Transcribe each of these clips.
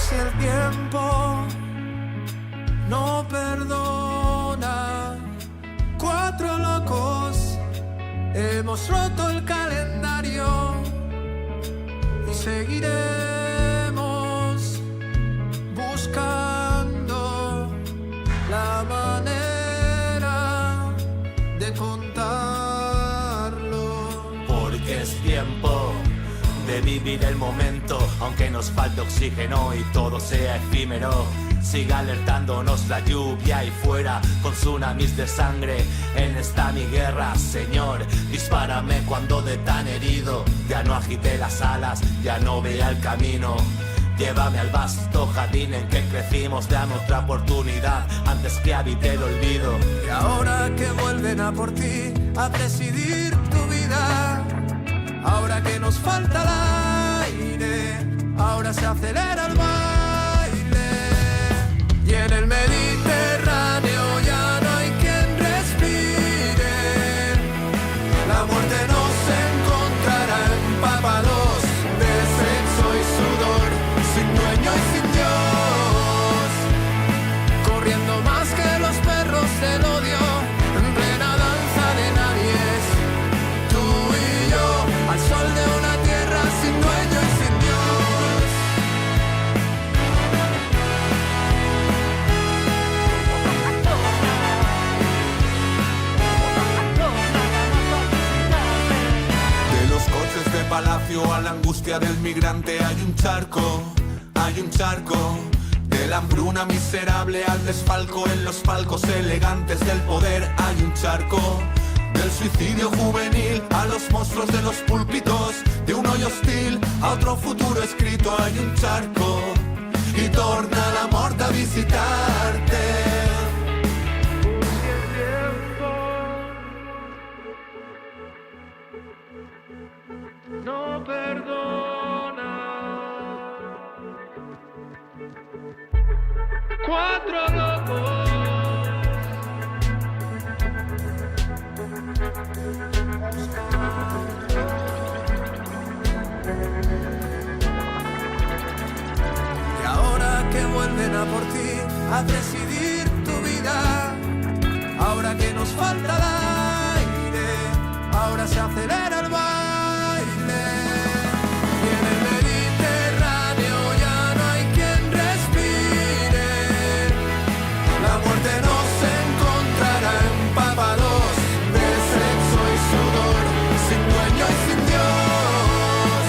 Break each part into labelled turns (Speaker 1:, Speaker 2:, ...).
Speaker 1: si el tiempo no perdona, cuatro locos hemos roto el calendario y seguiremos buscando la manera de contarlo.
Speaker 2: Porque es tiempo de vivir el momento, aunque nos falte oxígeno y todo sea efímero. Siga alertándonos la lluvia y fuera con tsunamis de sangre. En esta mi guerra, Señor, dispárame cuando de tan herido ya no agite las alas, ya no vea el camino. Llévame al vasto jardín en que crecimos, dame otra oportunidad antes que habite el olvido.
Speaker 1: Y ahora que vuelven a por ti, a presidir tu vida, ahora que nos falta el aire, ahora se acelera el baile. Y en el Mediterráneo ya no hay quien respire, la muerte nos encontrará empapados de sexo y sudor, sin dueño y sin Dios, corriendo más que los perros del odio, en plena danza de nadies, tú y yo, al sol de una tierra sin dueño y sin Dios.
Speaker 2: De los coches de palacio a la angustia del migrante hay un charco, hay un charco. De la hambruna miserable al desfalco en los palcos elegantes del poder hay un charco. Del suicidio juvenil a los monstruos de los púlpitos, de un hoyo hostil a otro futuro escrito hay un charco. Y torna la muerte a visitarte.
Speaker 1: No perdona, cuatro locos y ahora que vuelven a por ti, a presidir tu vida, ahora que nos falta el aire, ahora se acelera el baile. Y en el Mediterráneo ya no hay quien respire, la muerte nos encontrará empapados de sexo y sudor, sin dueño y sin Dios,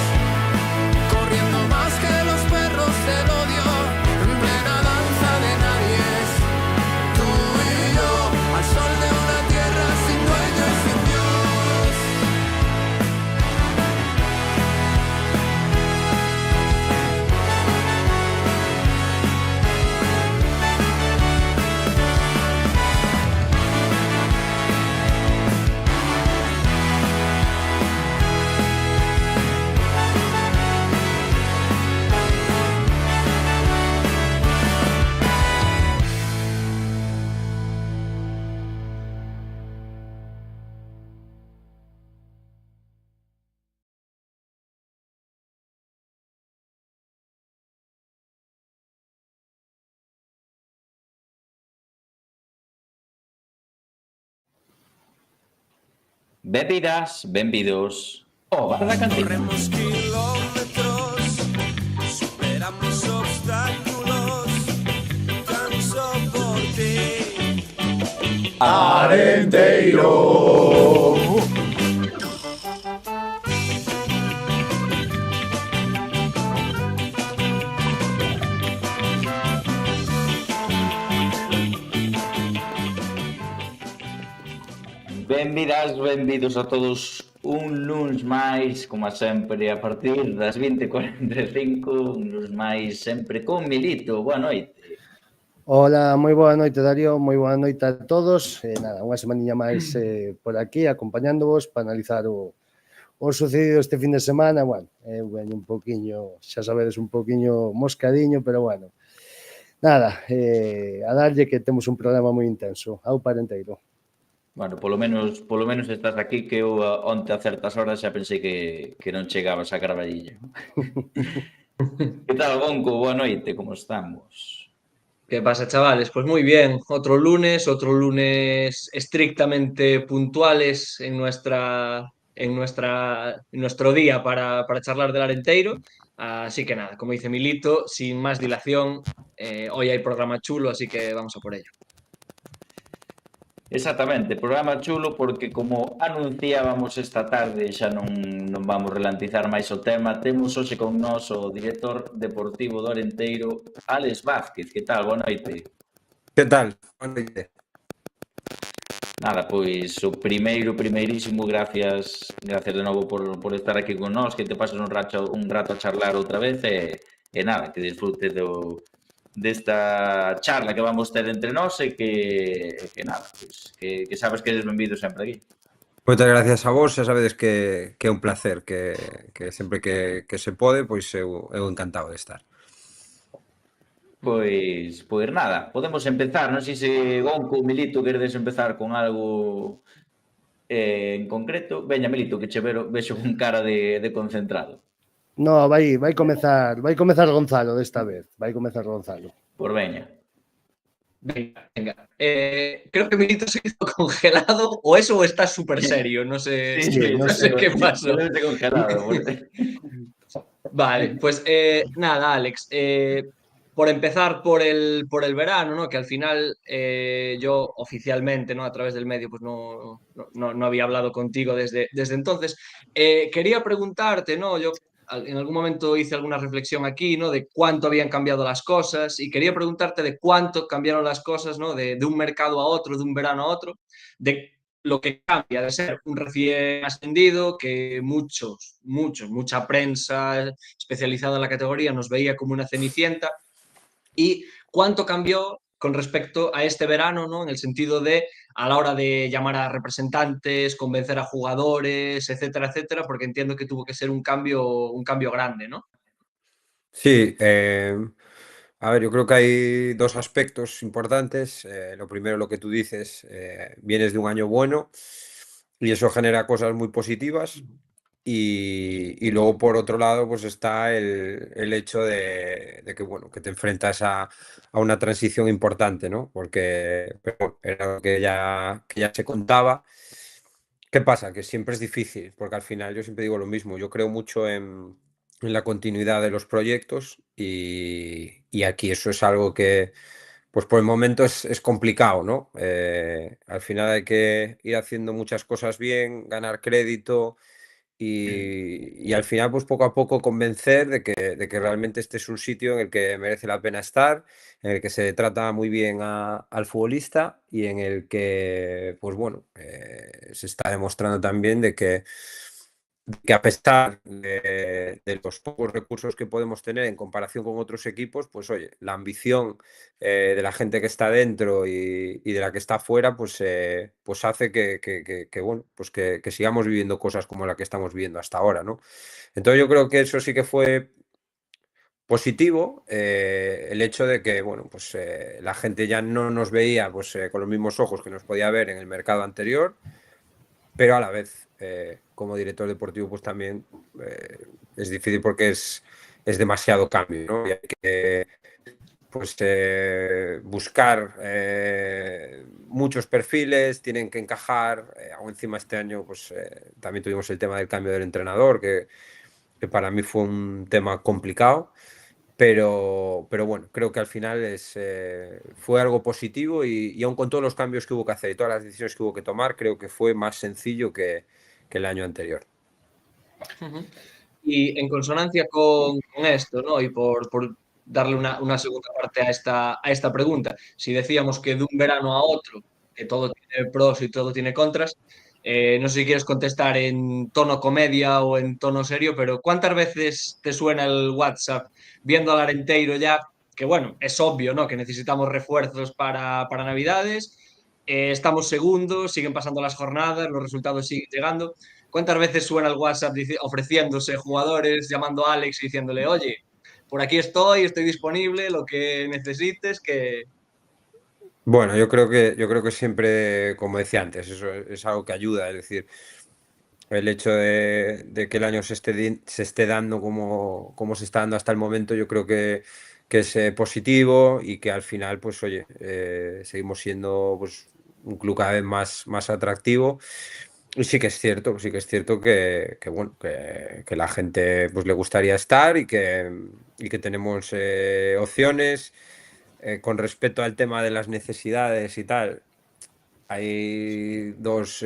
Speaker 1: corriendo más que los perros del odio, en plena danza de nadies, tú y yo, al sol de una tierra sin dueño y sin Dios.
Speaker 3: Benvidas, benvidos ao Bar da Cantina.
Speaker 1: Corremos kilómetros, superamos obstáculos, canso por ti.
Speaker 3: Arenteiro. Benvidas, benvidos a todos un luns máis, como sempre, a partir das 20:45, un luns máis sempre con Milito. Boa noite.
Speaker 4: Hola, moi boa noite, Darío, moi boa noite a todos. Nada, unha semaniña máis por aquí, acompañándovos para analizar o sucedido este fin de semana. Bueno, eu veño un poquinho, xa sabedes, un poquinho moscadiño, pero bueno, nada, a darlle que temos un programa moi intenso. Au parenteiro.
Speaker 3: Bueno, polo menos estás aquí, que eu onte a certas horas xa pensei que non chegabas a Carballillo. Que tal, Gonco? Boa noite, como estamos?
Speaker 5: ¿Qué pasa, chavales? Pues muy bien, otro lunes estrictamente puntuales en nuestro día para charlar del Arenteiro. Así que nada, como dice Milito, sin más dilación, hoy hay programa chulo, así que vamos a por ello.
Speaker 3: Exactamente, programa chulo porque como anunciábamos esta tarde, xa non vamos relantizar máis o tema, temos hoxe con nós o director deportivo do Arenteiro, Álex Vázquez. Que tal? Boa noite.
Speaker 6: Que tal? Boa noite.
Speaker 3: Nada, pois o primeirísimo, gracias de novo por estar aquí con nós, que te pases un rato a charlar outra vez e nada, que disfrutes desta charla que vamos ter entre nós e que nada, pois, que sabes que eres benvido sempre aquí.
Speaker 6: Moitas gracias a vos, xa sabedes que é un placer, que sempre que se pode, pois eu encantado de estar.
Speaker 3: Pois nada, podemos empezar. Non sei se Gonco, Milito, queredes empezar con algo en concreto. Veña, Milito, que che vexo con cara de concentrado.
Speaker 4: No, vai comezar Gonzalo desta vez. Vai comezar Gonzalo.
Speaker 3: Por veña.
Speaker 5: Venga. Creo que Milito se quedó congelado, o eso o está súper serio, no sé, no sé qué pasó.
Speaker 3: Congelado.
Speaker 5: Vale, pues nada, Alex. Por empezar por el verano, ¿no? Que al final yo oficialmente, ¿no? A través del medio, pues no había hablado contigo desde entonces. Quería preguntarte, ¿no? Yo en algún momento hice alguna reflexión aquí, ¿no? De cuánto habían cambiado las cosas y quería preguntarte de cuánto cambiaron las cosas, ¿no? De un mercado a otro, de un verano a otro, de lo que cambia de ser un recién ascendido, que mucha prensa especializada en la categoría nos veía como una cenicienta, y cuánto cambió con respecto a este verano, ¿no? En el sentido de a la hora de llamar a representantes, convencer a jugadores, etcétera, etcétera, porque entiendo que tuvo que ser un cambio grande, ¿no?
Speaker 6: Sí, a ver, yo creo que hay dos aspectos importantes. Lo primero, lo que tú dices, vienes de un año bueno y eso genera cosas muy positivas. Y luego, por otro lado, pues está el hecho de que, bueno, que te enfrentas a una transición importante, ¿no? Porque pero era lo que ya se contaba. ¿Qué pasa? Que siempre es difícil, porque al final yo siempre digo lo mismo. Yo creo mucho en la continuidad de los proyectos y aquí eso es algo que, pues por el momento es complicado, ¿no? Al final hay que ir haciendo muchas cosas bien, ganar crédito y al final, pues poco a poco convencer de que realmente este es un sitio en el que merece la pena estar, en el que se trata muy bien al futbolista y en el que, pues bueno, se está demostrando también de que a pesar de los pocos recursos que podemos tener en comparación con otros equipos, pues oye, la ambición de la gente que está dentro y de la que está fuera, pues hace que, bueno, pues que sigamos viviendo cosas como la que estamos viviendo hasta ahora, ¿no? Entonces yo creo que eso sí que fue positivo, el hecho de que, bueno, pues la gente ya no nos veía pues con los mismos ojos que nos podía ver en el mercado anterior, pero a la vez, como director deportivo, pues también es difícil porque es demasiado cambio, ¿no? Y hay que pues, buscar muchos perfiles, tienen que encajar. Aún encima este año pues también tuvimos el tema del cambio del entrenador, que para mí fue un tema complicado. Pero bueno, creo que al final fue algo positivo y aun con todos los cambios que hubo que hacer y todas las decisiones que hubo que tomar, creo que fue más sencillo que el año anterior.
Speaker 5: Y en consonancia con esto, ¿no? Y por darle una segunda parte a esta pregunta, si decíamos que de un verano a otro, que todo tiene pros y todo tiene contras, no sé si quieres contestar en tono comedia o en tono serio, pero ¿cuántas veces te suena el WhatsApp viendo al Arenteiro ya? Que bueno, es obvio, ¿no? Que necesitamos refuerzos para Navidades, estamos segundos, siguen pasando las jornadas, los resultados siguen llegando. ¿Cuántas veces suena el WhatsApp ofreciéndose jugadores, llamando a Alex y diciéndole, oye, por aquí estoy disponible, lo que necesites, que...
Speaker 6: Bueno, yo creo que siempre, como decía antes, eso es algo que ayuda. Es decir, el hecho de que el año se esté dando como se está dando hasta el momento, yo creo que es positivo y que al final, pues oye, seguimos siendo pues, un club cada vez más atractivo. Y sí que es cierto que, bueno, que la gente pues le gustaría estar y que tenemos opciones. Con respecto al tema de las necesidades y tal, hay dos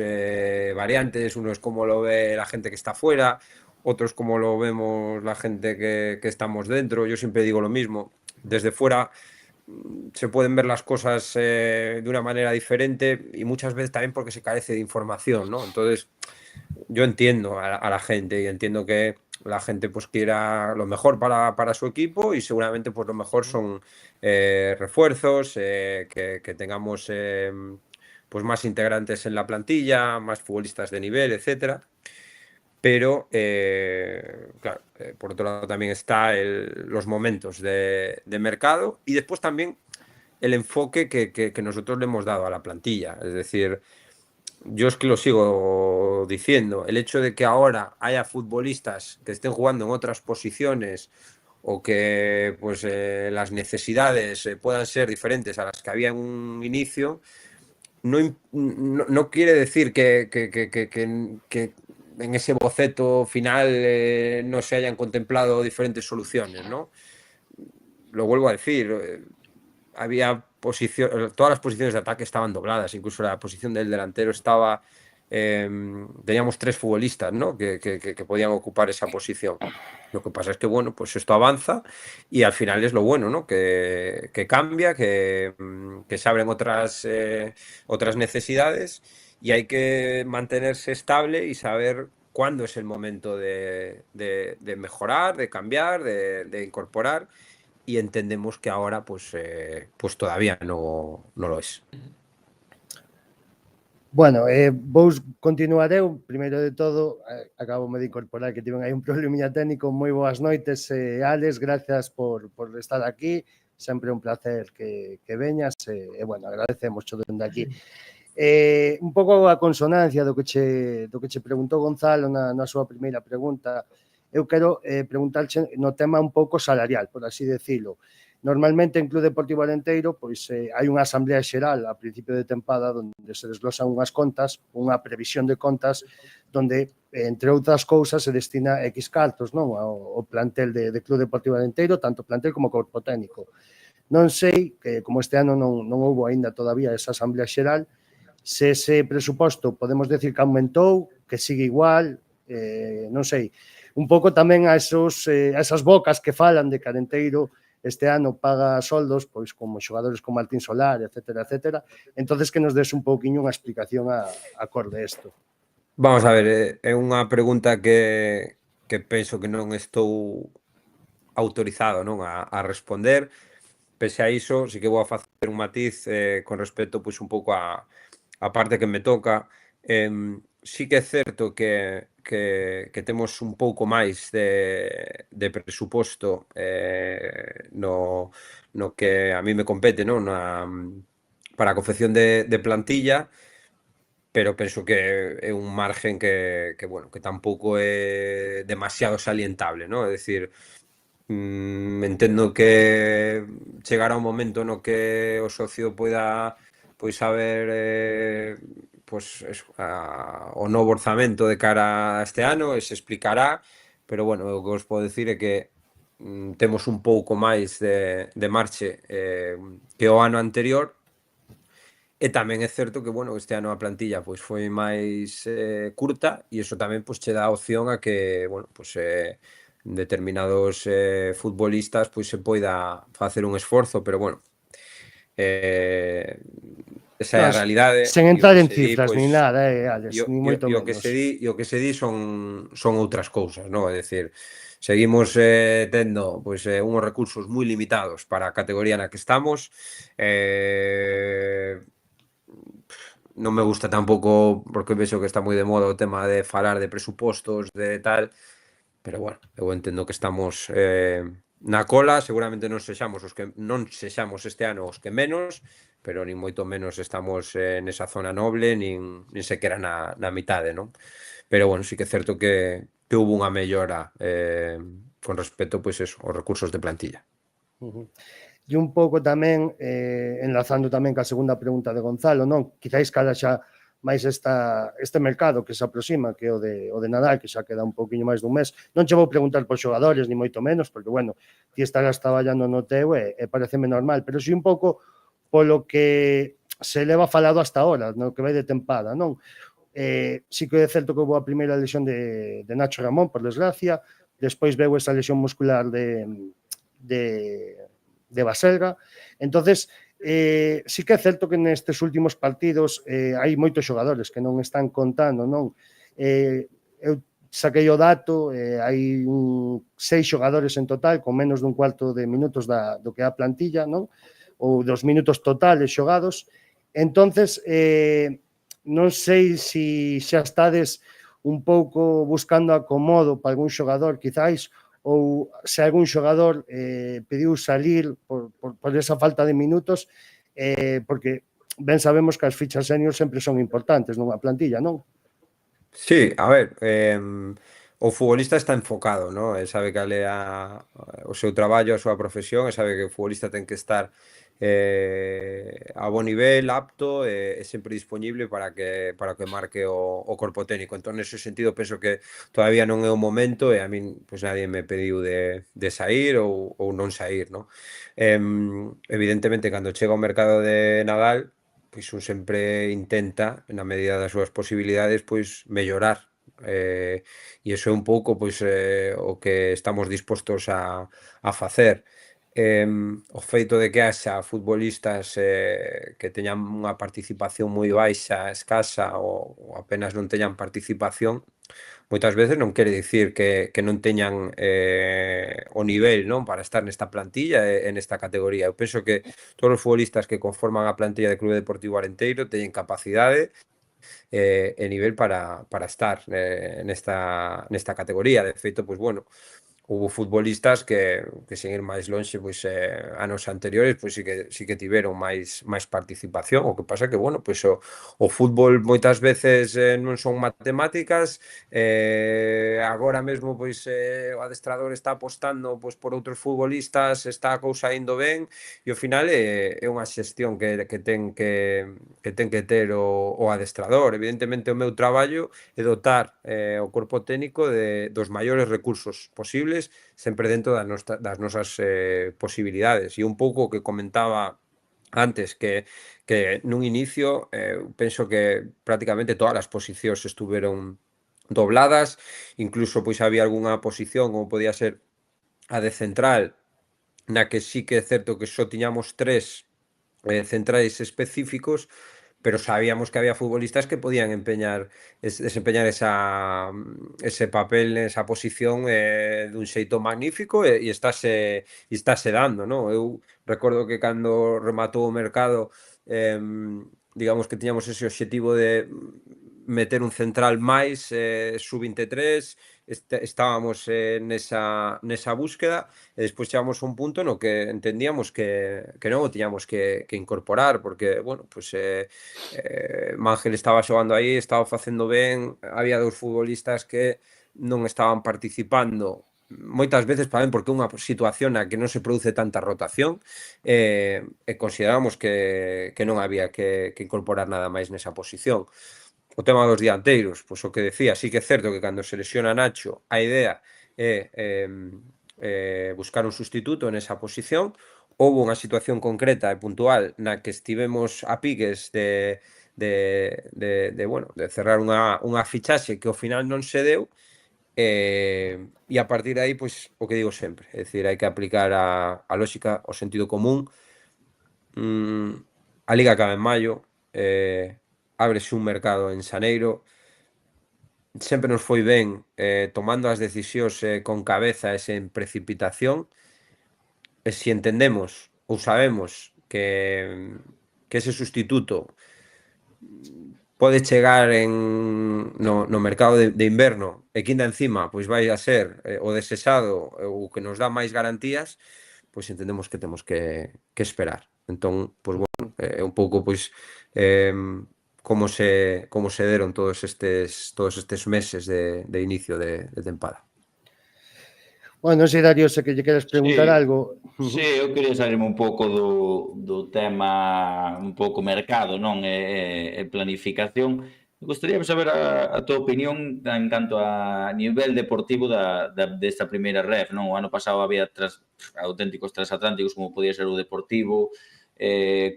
Speaker 6: variantes. Uno es cómo lo ve la gente que está fuera, otro es cómo lo vemos la gente que estamos dentro. Yo siempre digo lo mismo. Desde fuera se pueden ver las cosas de una manera diferente y muchas veces también porque se carece de información, ¿no? Entonces, yo entiendo a la gente y entiendo que la gente pues quiera lo mejor para su equipo y seguramente pues lo mejor son refuerzos, que tengamos pues más integrantes en la plantilla, más futbolistas de nivel, etcétera. Pero, claro, por otro lado también está los momentos de mercado y después también el enfoque que nosotros le hemos dado a la plantilla. Es decir, yo es que lo sigo diciendo, el hecho de que ahora haya futbolistas que estén jugando en otras posiciones o que pues las necesidades puedan ser diferentes a las que había en un inicio, no quiere decir que en ese boceto final no se hayan contemplado diferentes soluciones, ¿no? Lo vuelvo a decir, había todas las posiciones de ataque estaban dobladas, incluso la posición del delantero estaba, teníamos 3 futbolistas, ¿no? que podían ocupar esa posición. Lo que pasa es que, bueno, pues esto avanza y al final es lo bueno, ¿no? Que cambia, que se abren otras necesidades y hay que mantenerse estable y saber cuándo es el momento de mejorar, de cambiar, de incorporar y entendemos que ahora pues todavía no lo es.
Speaker 4: Bueno, vos continuar eu, primeiro de todo, acabo de incorporar que tiven aí un probleminha técnico. Moi boas noites, Alex, gracias por estar aquí, sempre un placer que veñas, e bueno, agradecemos cho dende aquí. Un pouco a consonancia do que che preguntou Gonzalo na súa primeira pregunta, eu quero preguntarche no tema un pouco salarial, por así decirlo. Normalmente en Club Deportivo Arenteiro pois hai unha asamblea xeral a principio de tempada onde se desglosan unhas contas, unha previsión de contas onde, entre outras cousas, se destina X cartos, non, ao plantel de Club Deportivo Arenteiro, tanto plantel como corpo técnico. Non sei, que como este ano non houbo aínda todavía esa asamblea xeral, se ese presuposto podemos decir que aumentou, que sigue igual, non sei, un pouco tamén a esas bocas que falan de que Arenteiro este ano paga soldos, pois como xogadores como Martín Solar, etcétera, etcétera. Entonces que nos des un pouquiño unha explicación a cor de isto.
Speaker 6: Vamos a ver, é unha pregunta que penso que non estou autorizado, non, a responder. Pese a iso, sí que vou a facer un matiz con respecto pois un pouco a parte que me toca. Sí que é certo que temos un pouco máis de presuposto no que a mí me compete, non? Para a confección de plantilla, pero penso que é un margen bueno, que tampouco é demasiado salientable, non? É dicir, entendo que chegará un momento no que o socio poida pois saber pois o novo orzamento de cara a este ano e se explicará, pero bueno, o que vos podo decir é que temos un pouco máis de marche que o ano anterior. E tamén é certo que, bueno, este ano a plantilla pois foi máis curta e iso tamén pois che dá opción a que, bueno, pois determinados futbolistas pois se poida facer un esforzo, pero bueno, esa é a realidade.
Speaker 4: Sen entrar en cifras ni nada, Alex, ni moito menos.
Speaker 6: O que se di son outras cousas, non? É dicir, seguimos tendo pois unhos recursos moi limitados para a categoría na que estamos. Non me gusta tampouco, porque vexo que está moi de moda o tema de falar de presupostos, de tal, pero bueno, eu entendo que estamos na cola, seguramente non sexamos este ano os que menos, pero nin moito menos estamos nesa zona noble, nin sequera na mitade, non? pero bueno, sí que é certo que hubo unha mellora con respecto, pois eso, aos recursos de plantilla.
Speaker 4: E un pouco tamén, enlazando tamén ca segunda pregunta de Gonzalo, non? Quizáis cada xa máis este mercado que se aproxima, que é o de Nadal, que xa queda un pouquiño máis dun mes. Non che vou preguntar por xogadores, ni moito menos, porque, bueno, ti estarás traballando no teu e pareceme normal, pero si un pouco polo que se leva falado hasta ahora, no que vai de tempada, non? Sí que é certo que houve a primeira lesión de Nacho Ramón, por desgracia, despois veu esa lesión muscular de Baselga. Entonces, sí que é certo que nestes últimos partidos hai moitos xogadores que non están contando, non? Eu saquei o dato, hai 6 xogadores en total con menos dun cuarto de minutos do que é a plantilla, non? Ou dos minutos totales xogados. Entonces, non sei se xa estades un pouco buscando acomodo para algún xogador, quizáis, ou se algún xogador pediu salir por esa falta de minutos, porque ben sabemos que as fichas senior sempre son importantes nunha plantilla, non?
Speaker 6: Sí, a ver, o futbolista está enfocado, ¿no? Sabe cal é o seu traballo, a súa profesión, e sabe que o futbolista ten que estar a bo nivel, apto e sempre disponible para que marque o corpo técnico. Entón, nese sentido, penso que todavía non é o momento e a min, pois, nadie me pediu de sair ou non sair, ¿no? Evidentemente, cando chega ao mercado de Nadal, pois un sempre intenta, na medida das súas posibilidades, pois mellorar. E iso é un pouco pois o que estamos dispostos a facer. O feito de que haxa futbolistas que teñan unha participación moi baixa, escasa ou apenas non teñan participación, moitas veces non quere dicir que non teñan o nivel, non, para estar nesta plantilla e nesta categoría. Eu penso que todos os futbolistas que conforman a plantilla de Clube Deportivo Arenteiro teñen capacidade e nivel para estar nesta categoría. De feito, pois bueno, houve futbolistas que sen ir máis lonxe, pois anos anteriores, pois sí que tiveron máis participación. O que pasa que, bueno, pois o fútbol moitas veces non son matemáticas, agora mesmo pois o adestrador está apostando pois por outros futbolistas, está a cousa indo ben, e ao final é unha xestión que ten que ter o adestrador. Evidentemente, o meu traballo é dotar o corpo técnico dos maiores recursos posibles, sempre dentro das nosas posibilidades. E un pouco o que comentaba antes, que nun inicio penso que prácticamente todas as posicións estuveron dobladas, incluso pois había algunha posición, como podía ser a de central, na que sí que é certo que só tiñamos 3 centrais específicos, pero sabíamos que había futbolistas que podían desempeñar ese papel, esa posición dun xeito magnífico e estáse dando, non? Eu recordo que cando rematou o mercado, digamos que tiñamos ese obxectivo de meter un central máis, sub-23, estábamos nesa búsqueda e despois chegamos a un punto no que entendíamos que non o tiñamos que incorporar, porque, bueno, pois Mangel estaba xogando aí, estaba facendo ben, había 2 futbolistas que non estaban participando moitas veces tamén porque é unha situación na que non se produce tanta rotación e consideramos que non había que incorporar nada máis nesa posición. O tema dos dianteiros, pois o que decía, sí que é certo que cando se lesiona Nacho, a idea é buscar un sustituto nesa posición. Houve unha situación concreta e puntual na que estivemos a piques de cerrar unha fichaxe que ao final non se deu, e a partir de aí, pois, o que digo sempre, é dicir, hai que aplicar a lógica, o sentido común. A Liga acaba en maio, ábrese un mercado en xaneiro, sempre nos foi ben tomando as decisións con cabeza e sen precipitación, e se entendemos ou sabemos que ese sustituto pode chegar no mercado de inverno e que ainda encima pois vai a ser o desexado ou que nos dá máis garantías, pois entendemos que temos que esperar. Entón, pois bueno, un pouco pois como se deron todos estes meses de inicio de tempada.
Speaker 4: Bueno, non sei, Darío, se que lle queres preguntar
Speaker 3: Sí,
Speaker 4: algo.
Speaker 3: sí, eu quería salirme un pouco do tema un pouco mercado, non? E planificación. Me gustaría saber a tua opinión en canto a nivel deportivo desta primeira ref, non? O ano pasado había auténticos transatlánticos como podía ser o Deportivo,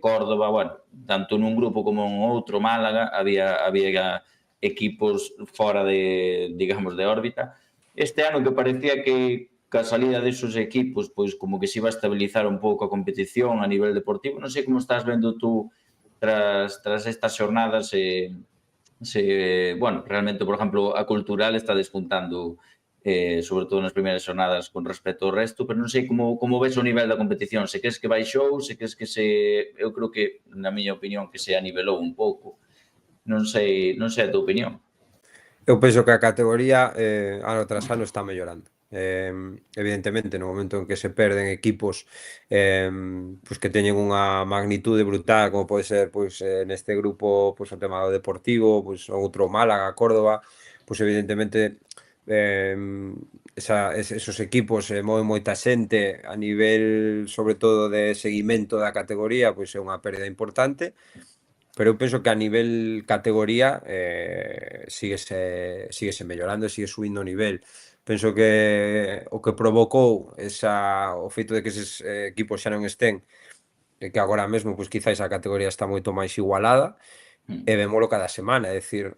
Speaker 3: Córdoba, bueno, tanto nun grupo como en outro, Málaga, había equipos fora digamos, de órbita. Este ano que parecía que ca salida desos equipos, pois como que se iba a estabilizar un pouco a competición a nivel deportivo. Non sei como estás vendo tú tras estas xornadas bueno, realmente, por exemplo, a cultural está despuntando sobre todo nas primeiras xornadas con respecto ao resto, pero non sei como ves o nivel da competición, se crees que baixou, se crees que eu creo que, na miña opinión, que se anivelou un pouco. Non sei a tua opinión.
Speaker 6: Eu penso que a categoría ano tras ano está mellorando. Evidentemente, no momento en que se perden equipos pois que teñen unha magnitude brutal, como pode ser pois neste grupo pois o tema do Deportivo, pois outro Málaga, Córdoba, pois evidentemente esos equipos moven moita xente a nivel, sobre todo, de seguimento da categoría, pois é unha pérdida importante. Pero eu penso que a nivel categoría síguese mellorando e sigue subindo o nivel. Penso que o que provocou o feito de que eses equipos xa non estén, que agora mesmo, pois quizáis a categoría está moito máis igualada, e vémolo cada semana, é dicir,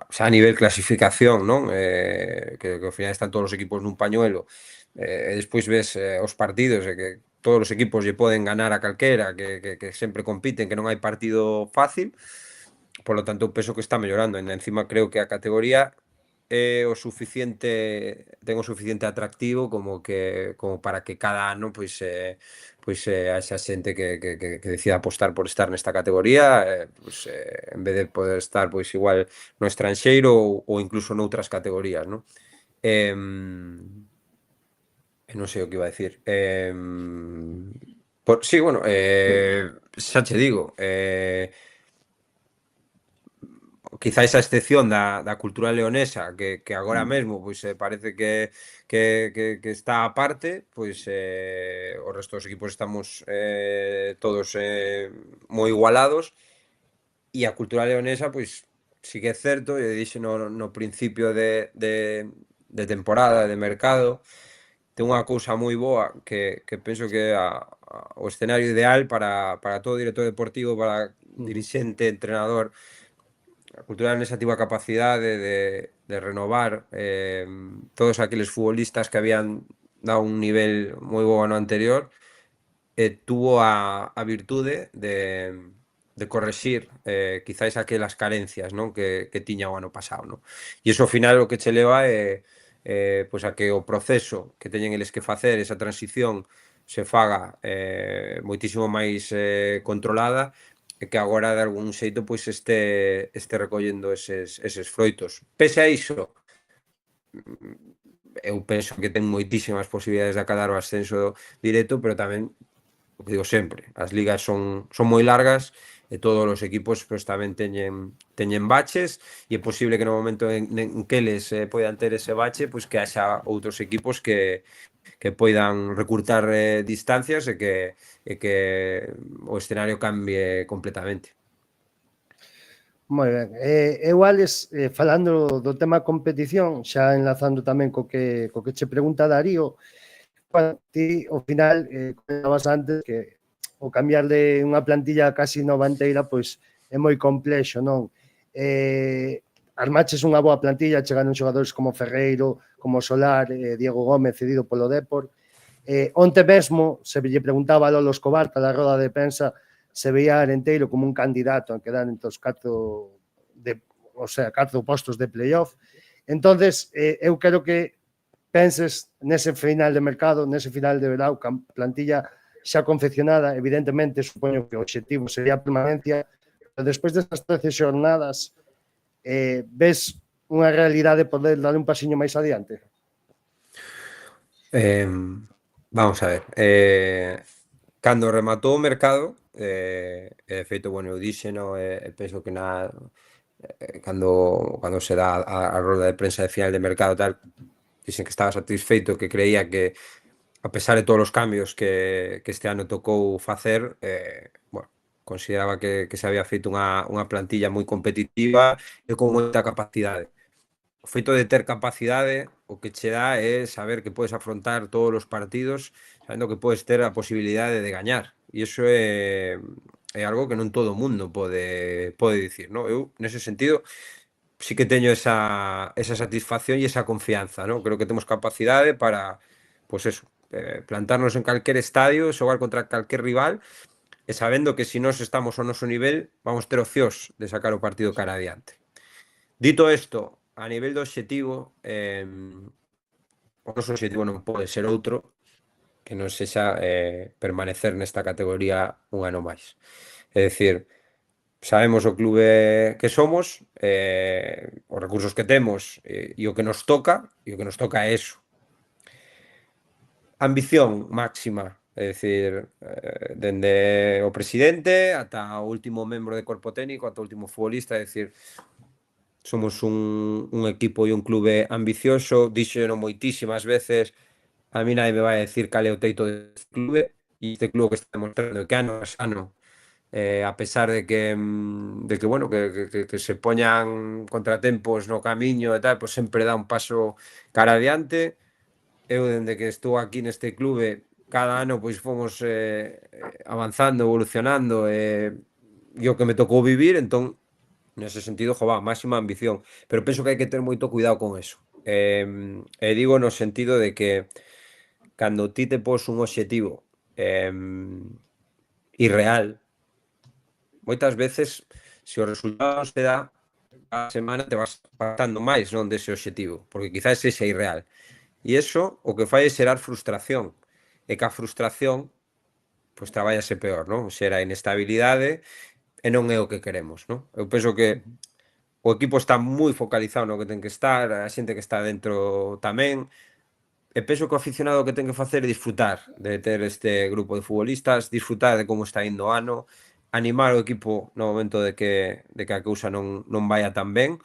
Speaker 6: xa a nivel clasificación, non? Que ao final están todos os equipos nun pañuelo, e despois ves os partidos e que todos os equipos lle poden ganar a calquera, que sempre compiten, que non hai partido fácil, polo tanto, eu penso que está mellorando, e encima creo que a categoría ten o suficiente atractivo como para que cada ano pois haxa xente que decida apostar por estar nesta categoría, en vez de poder estar pois igual no estranxeiro ou incluso noutras categorías, non? Non sei o que iba a decir. Sí, bueno, xa che digo, quizáis a excepción da cultura leonesa, que agora mesmo pois parece que está aparte, pois o resto dos equipos estamos todos moi igualados, e a cultura leonesa, pois sí que é certo, e dixe no principio de temporada, de mercado, ten unha cousa moi boa que penso que é o escenario ideal para todo director deportivo, para dirixente, entrenador. A cultura leonesa tivo a capacidade de renovar todos aqueles futbolistas que habían dado un nivel moi bo ano anterior, e tuvo a virtude de correxir quizáis aquelas carencias, non, que tiña o ano pasado, non? E iso ao final o que che leva é pois a que o proceso que teñen eles que facer, esa transición, se faga moitísimo máis controlada, e que agora de algún xeito pois este recollendo eses froitos. Pese a iso, eu penso que ten moitísimas posibilidades de acadar o ascenso directo, pero tamén, o que digo sempre, as ligas son moi largas e todos os equipos pois tamén teñen baches, e é posible que no momento en que eles poidan ter ese bache, pois que haxa outros equipos que poidan recurtar distancias e que o escenario cambie completamente.
Speaker 4: Moi ben. Eu, Alex, falando do tema competición, xa enlazando tamén co que che pregunta Darío, ti, ao final, comentabas antes que o cambiar de unha plantilla casi nova inteira, pois é moi complexo, non? Armaches unha boa plantilla, chegaron xogadores como Ferreiro, como Solar, Diego Gómez, cedido polo Depor. Onte mesmo, se lle preguntaba a Lolo Escobar para a roda de prensa, se veía a Arenteiro como un candidato a quedar entre os 4 postos de playoff. Entonces, eu quero que penses nese final de mercado, nese final de verão, plantilla xa confeccionada, evidentemente, supoño que o obxectivo sería a permanencia, pero despois destas 13 xornadas, ves unha realidade de poder dar un pasiño máis adiante?
Speaker 6: Vamos a ver. cando rematou o mercado, de feito, bueno, eu dixeno, penso que cando se dá a rolda de prensa de final de mercado tal, dixen que estaba satisfeito, que creía que a pesar de todos os cambios que este ano tocou facer, bueno, consideraba que se había feito unha plantilla moi competitiva e con moita capacidade. O feito de ter capacidade o que che dá é saber que podes afrontar todos os partidos sabendo que podes ter a posibilidade de gañar. E iso é algo que non todo o mundo pode dicir, non? Eu, nese sentido, sí que teño esa satisfacción e esa confianza, non? Creo que temos capacidade para, pois eso, plantarnos en calquer estadio, xogar contra calquer rival e sabendo que se nós estamos ao noso nivel vamos ter opcións de sacar o partido cara adiante. Dito isto, a nivel do obxectivo, o noso obxectivo non pode ser outro que non sexa permanecer nesta categoría un ano máis. É dicir, sabemos o clube que somos, os recursos que temos e o que nos toca, e o que nos toca é eso. Ambición máxima, é dicir, dende o presidente ata o último membro de corpo técnico, ata o último futbolista, é dicir, somos un equipo e un clube ambicioso, díxeno moitísimas veces, a mí nadie me vai a decir cal é o teito deste clube, e este clube que está demostrando que ano a ano, a pesar de que bueno, que se poñan contratempos no camiño e tal, pois sempre dá un paso cara adiante. Eu, dende que estou aquí neste clube, cada ano pois fomos avanzando, evolucionando, e o que me tocou vivir, entón, nese sentido, máxima ambición. Pero penso que hai que ter moito cuidado con eso. E digo no sentido de que cando ti te pos un obxectivo irreal, moitas veces, se os resultados te dá, cada semana te vas apartando máis non dese obxectivo, porque quizás ese é irreal. E iso o que fai é xerar frustración. E que a frustración, pois traballase peor, non? Xera inestabilidade e non é o que queremos, non? Eu penso que o equipo está moi focalizado no que ten que estar, a xente que está dentro tamén, e penso que o aficionado que ten que facer é disfrutar de ter este grupo de futbolistas, disfrutar de como está indo o ano, animar o equipo no momento de que a cousa non vaya tan ben.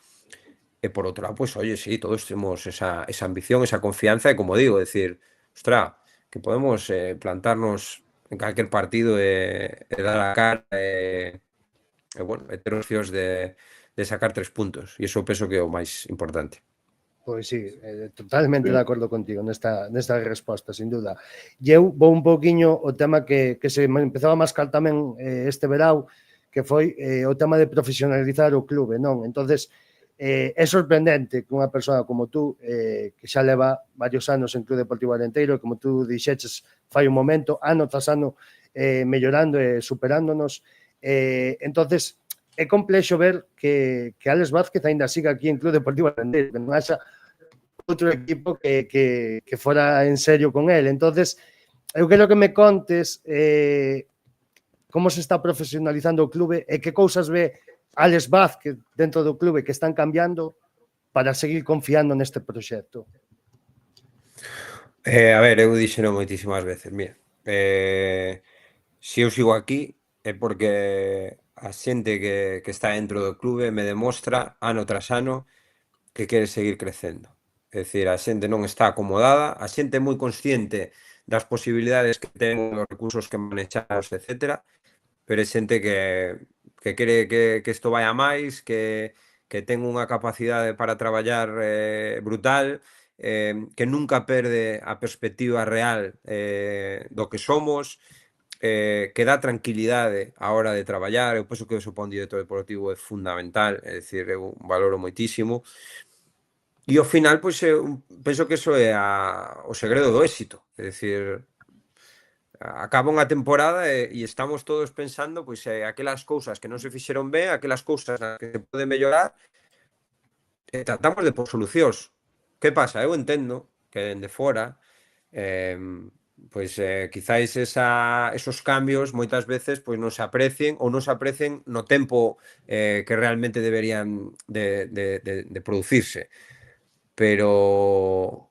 Speaker 6: E por outro lado, pois, oye, sí, todos temos esa ambición, esa confianza, e como digo, decir, ostra, que podemos plantarnos en calquer partido e dar a cara e bueno, e ter opcións de sacar 3 puntos. E iso penso que é o máis importante.
Speaker 4: Pois sí, totalmente de acordo contigo nesta resposta, sin duda. E eu vou un pouquiño o tema que se me empezaba a mascar tamén este verao, que foi o tema de profesionalizar o clube, non? Entonces, é sorprendente que unha persoa como tú, que xa leva varios anos en Club Deportivo Arenteiro, como tú dixeches fai un momento, ano tras ano mellorando e superándonos, entonces é complexo ver que Álex Vázquez ainda siga aquí en Club Deportivo Arenteiro, que non haxa outro equipo que fora en serio con él. Entonces, eu quero que me contes como se está profesionalizando o clube e que cousas ve Álex Vázquez dentro do clube que están cambiando para seguir confiando neste proxecto.
Speaker 6: A ver, eu dixeno moitísimas veces, mira, se eu sigo aquí é porque a xente que está dentro do clube me demostra ano tras ano que quere seguir crecendo. É dicir, a xente non está acomodada, a xente é moi consciente das posibilidades que ten, os recursos que manexamos, etcétera, pero é xente que quere que isto vai a máis, que ten unha capacidade para traballar brutal, que nunca perde a perspectiva real do que somos, que dá tranquilidade á hora de traballar. Eu penso que o para un director deportivo é fundamental, é dicir, eu valoro moitísimo. E ao final, pois, penso que iso é o segredo do éxito, é dicir, acaba unha temporada e estamos todos pensando pois aquelas cousas que non se fixeron ben, aquelas cousas nas que se pode mellorar, e tratamos de por solucións. Que pasa? Eu entendo que dende fora pois quizáis esos cambios moitas veces pois non se aprecien ou non se aprecien no tempo que realmente deberían de producirse. Pero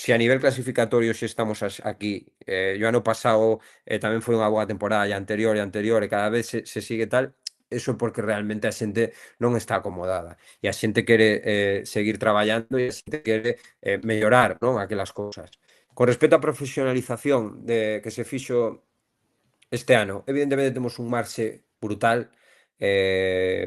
Speaker 6: si a nivel clasificatorio si estamos aquí, yo ano pasado tamén foi unha boa temporada, e anterior, e cada vez se sigue tal, eso é porque realmente a xente non está acomodada, e a xente quere seguir traballando, e a xente quere mellorar, non, aquelas cousas. Con respecto á profesionalización que se fixo este ano, evidentemente temos un marxe brutal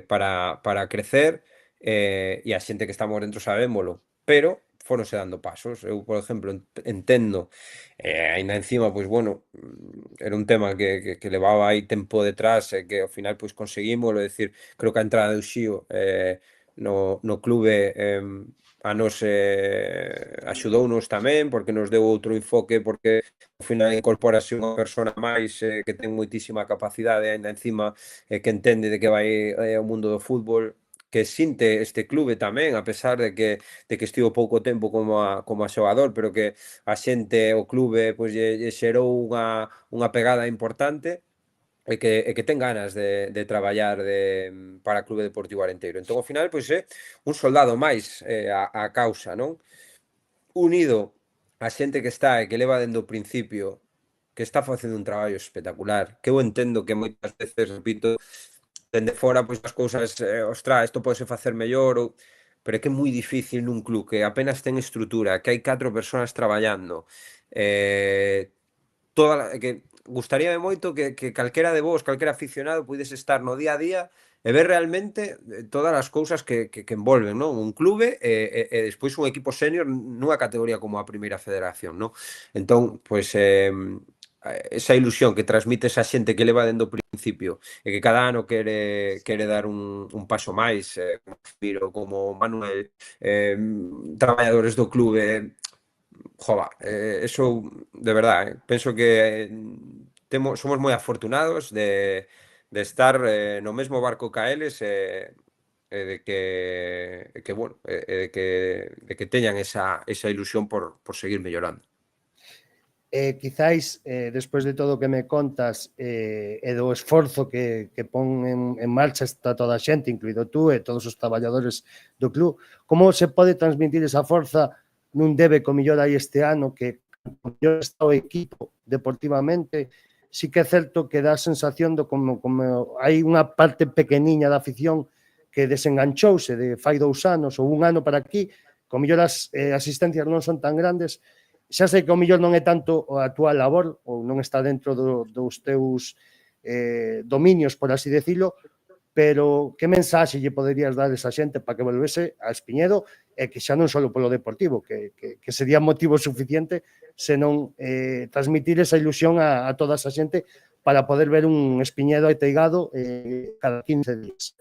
Speaker 6: para crecer, e a xente que estamos dentro sabémolo, pero foronse dando pasos. Eu, por exemplo, entendo, aínda encima, pois, bueno, era un tema que levaba aí tempo detrás e que ao final, pois, conseguímolo, é dicir, creo que a entrada de Uxío no clube a nos axudounos tamén, porque nos deu outro enfoque, porque ao final incorporase unha persona máis que ten moitísima capacidade, aínda encima que entende de que vai o mundo do fútbol, que sinte este clube tamén, a pesar de que estivo pouco tempo como a xogador, pero que a xente, o clube, pois lle xerou unha pegada importante, e que ten ganas de traballar para o Clube Deportivo Arenteiro. Entón, ao final, pois é un soldado máis á causa, non? Unido a xente que está e que leva dende o principio, que está facendo un traballo espectacular, que eu entendo que moitas veces, repito, dende fora, pois as cousas, ostra, isto podese facer mellor, pero é que é moi difícil nun club que apenas ten estrutura, que hai 4 persoas traballando, que gustaríame moito que calquera de vos, calquera aficionado, puidese estar no día a día e ver realmente todas as cousas que envolven, non? Un clube e despois un equipo senior nunha categoría como a Primeira Federación, non? Entón, pois, esa ilusión que transmite esa xente que leva dende o principio e que cada ano quere dar un paso máis, como Miro, como Manuel, traballadores do clube, jova, eso de verdade, penso que somos moi afortunados de estar no mesmo barco ca eles e de que bueno, de que teñan esa ilusión por seguir mellorando.
Speaker 4: Quizáis, despois de todo o que me contas e do esforzo que pon en marcha está toda a xente, incluído tú e todos os traballadores do club, como se pode transmitir esa forza nun debe co millor aí este ano que o mellor está o equipo deportivamente, sí que é certo que dá a sensación de como hai unha parte pequeniña da afición que desenganchouse de fai 2 anos ou un ano para aquí, co mellor as asistencias non son tan grandes. Xa sei que o mellor non é tanto a túa labor ou non está dentro dos teus dominios, por así decirlo, pero que mensaxe lle poderías dar a esa xente para que volvese a Espiñedo e que xa non só polo deportivo, que sería motivo suficiente senón transmitir esa ilusión a toda esa xente para poder ver un Espiñedo ateigado cada 15 días.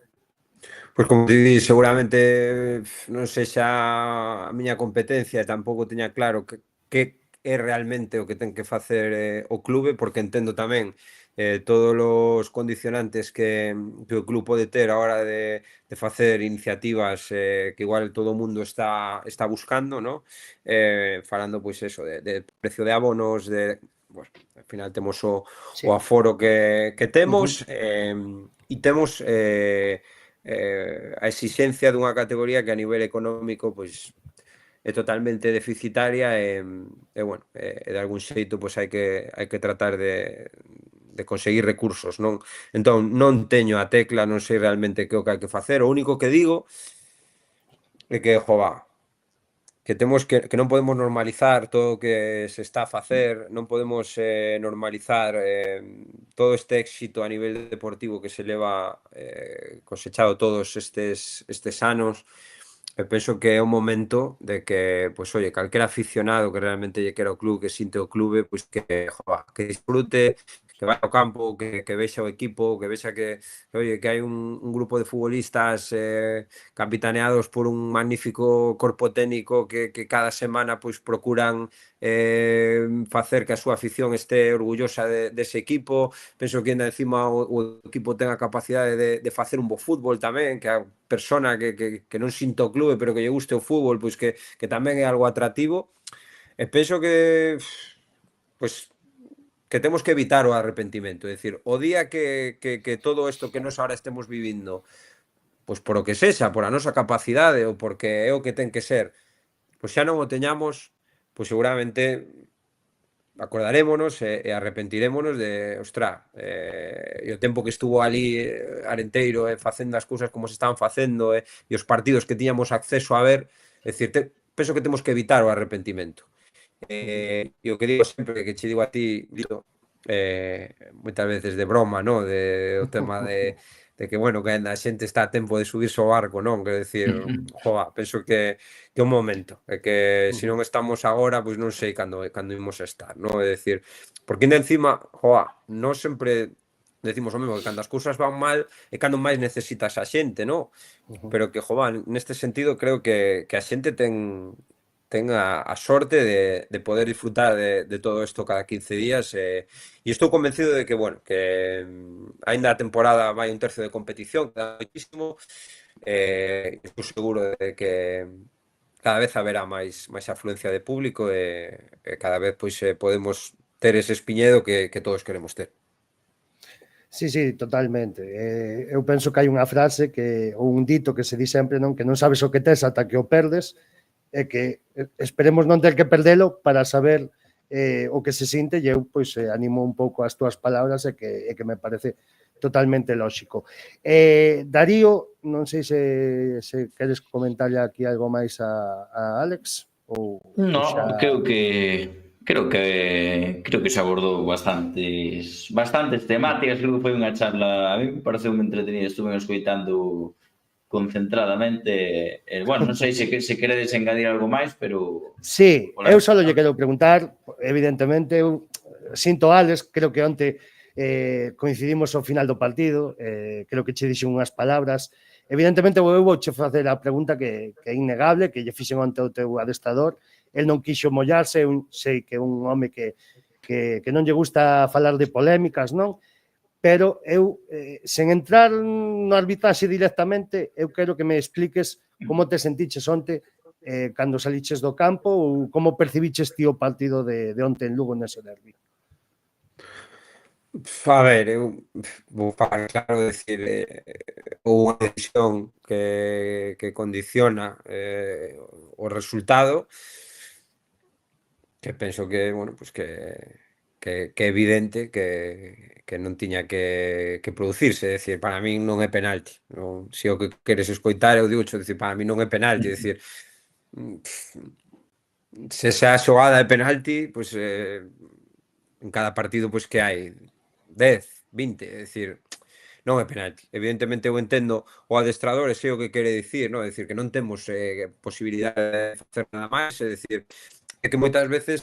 Speaker 6: Pois como te di, seguramente non sexa a miña competencia e tampouco teña claro que é realmente o que ten que facer o clube, porque entendo tamén todos os condicionantes que o club pode ter a hora de facer iniciativas que igual todo o mundo está buscando, ¿no? Falando, pois eso, de precio de abonos, bueno, al final temos o aforo que temos e temos a exixencia dunha categoría que a nivel económico, pois, é totalmente deficitaria e bueno, de algún xeito pois hai que tratar de conseguir recursos, non? Entón, non teño a tecla, non sei realmente que o que hai que facer, o único que digo é que, jova, que non podemos normalizar todo o que se está a facer, non podemos normalizar todo este éxito a nivel deportivo que se leva cosechado todos estes anos. Eu penso que é o momento de que, pois, oye, calquera aficionado que realmente lle quera o club, que sinte o clube, pois que disfrute, que vai ao campo, que vexa o equipo, que vexa que hai un grupo de futbolistas capitaneados por un magnífico corpo técnico que cada semana pois procuran facer que a súa afición este orgullosa dese equipo. Penso que ainda encima o equipo ten a capacidade de facer un bo fútbol tamén, que a persona que non sinta o clube pero que lle guste o fútbol, pois que tamén é algo atractivo. E penso que pois que temos que evitar o arrepentimento, é dicir, o día que todo isto que nos ahora estemos vivindo, pois por o que sexa, por a nosa capacidade ou porque é o que ten que ser, pois xa non o teñamos, pois seguramente acordarémonos e arrepentirémonos de, ostra, e o tempo que estuvo ali Arenteiro facendo as cousas como se estaban facendo e os partidos que tiñamos acceso a ver, é dicir, penso que temos que evitar o arrepentimento. E o que digo sempre, que che digo a ti, Lito, moitas veces de broma, no? O tema de que, bueno, que a xente está a tempo de subirse ao barco, non? Quero dicir, joa, penso que é un momento, e que se non estamos agora, pois non sei cando imos estar, non? É dicir, porque ainda encima, joa, non sempre decimos o mesmo, que cando as cousas van mal é cando máis necesitas a xente, non? Pero que, joa, neste sentido creo que a xente ten a sorte de poder disfrutar de todo isto cada 15 días e estou convencido de que, bueno, que aínda a temporada vai un tercio de competición, queda moitísimo, estou seguro de que cada vez haberá máis afluencia de público e cada vez pois podemos ter ese espiñedo que todos queremos ter.
Speaker 4: Sí, sí, totalmente. Eu penso que hai unha frase ou un dito que se di sempre, non? Que non sabes o que tes ata que o perdes, e que esperemos non ter que perdelo para saber o que se sinte, e eu pois animo un pouco as túas palabras e que me parece totalmente lóxico. Darío, non sei se queres comentarlle aquí algo máis a Alex ou
Speaker 3: No, creo que se abordou bastantes temáticas, creo que foi unha charla, a mí me pareceu moi entretenida, estuve escoitando concentradamente, bueno, non sei se queredes engadir algo máis, pero...
Speaker 4: Sí, eu só lle quero preguntar, evidentemente, eu sinto Alex, creo que onte coincidimos ao final do partido, creo que che dixen unhas palabras. Evidentemente, eu vouche facer a pregunta que é innegable, que lle fixen onte o teu adestrador. El non quixo mollarse, eu sei que é un home que non lle gusta falar de polémicas, non? Pero eu, sen entrar no arbitraxe directamente, eu quero que me expliques como te sentiches onte cando saliches do campo ou como percibiches ti o partido de onte en Lugo nese derbi.
Speaker 6: A ver, eu vou falar claro, decir, houbo unha decisión que condiciona o resultado, que penso que, bueno, pues que é evidente que non tiña que producirse, é dicir, para min non é penalti, non, se o que queres escoitar eu digo, dicir, para min non é penalti, é dicir, se esa xogada é penalti, pois en cada partido pois que hai 10, 20, é dicir, non é penalti. Evidentemente eu entendo o adestrador e sei o que quere dicir, non? É dicir, que non temos posibilidade de facer nada máis, é dicir, é que moitas veces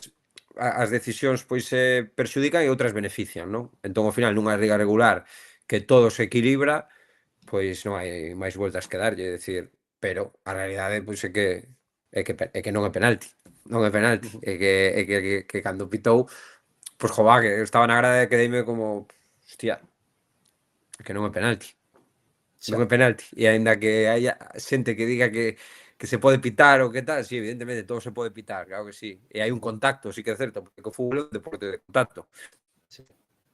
Speaker 6: as decisións pois se perxudican e outras benefician, non? Entón, ao final, nunha liga regular que todo se equilibra, pois non hai máis voltas que darlle, é dicir, pero a realidade pois é que non é penalti, non é penalti, é que cando pitou, pois jová, que eu estaba na grada e quedeime como, hostia, que non é penalti. Non é penalti. E aínda que haya xente que diga que se pode pitar ou que tal, sí, evidentemente todo se pode pitar, claro que sí. E hai un contacto, sí que é certo, porque o fútbol é un deporte de contacto.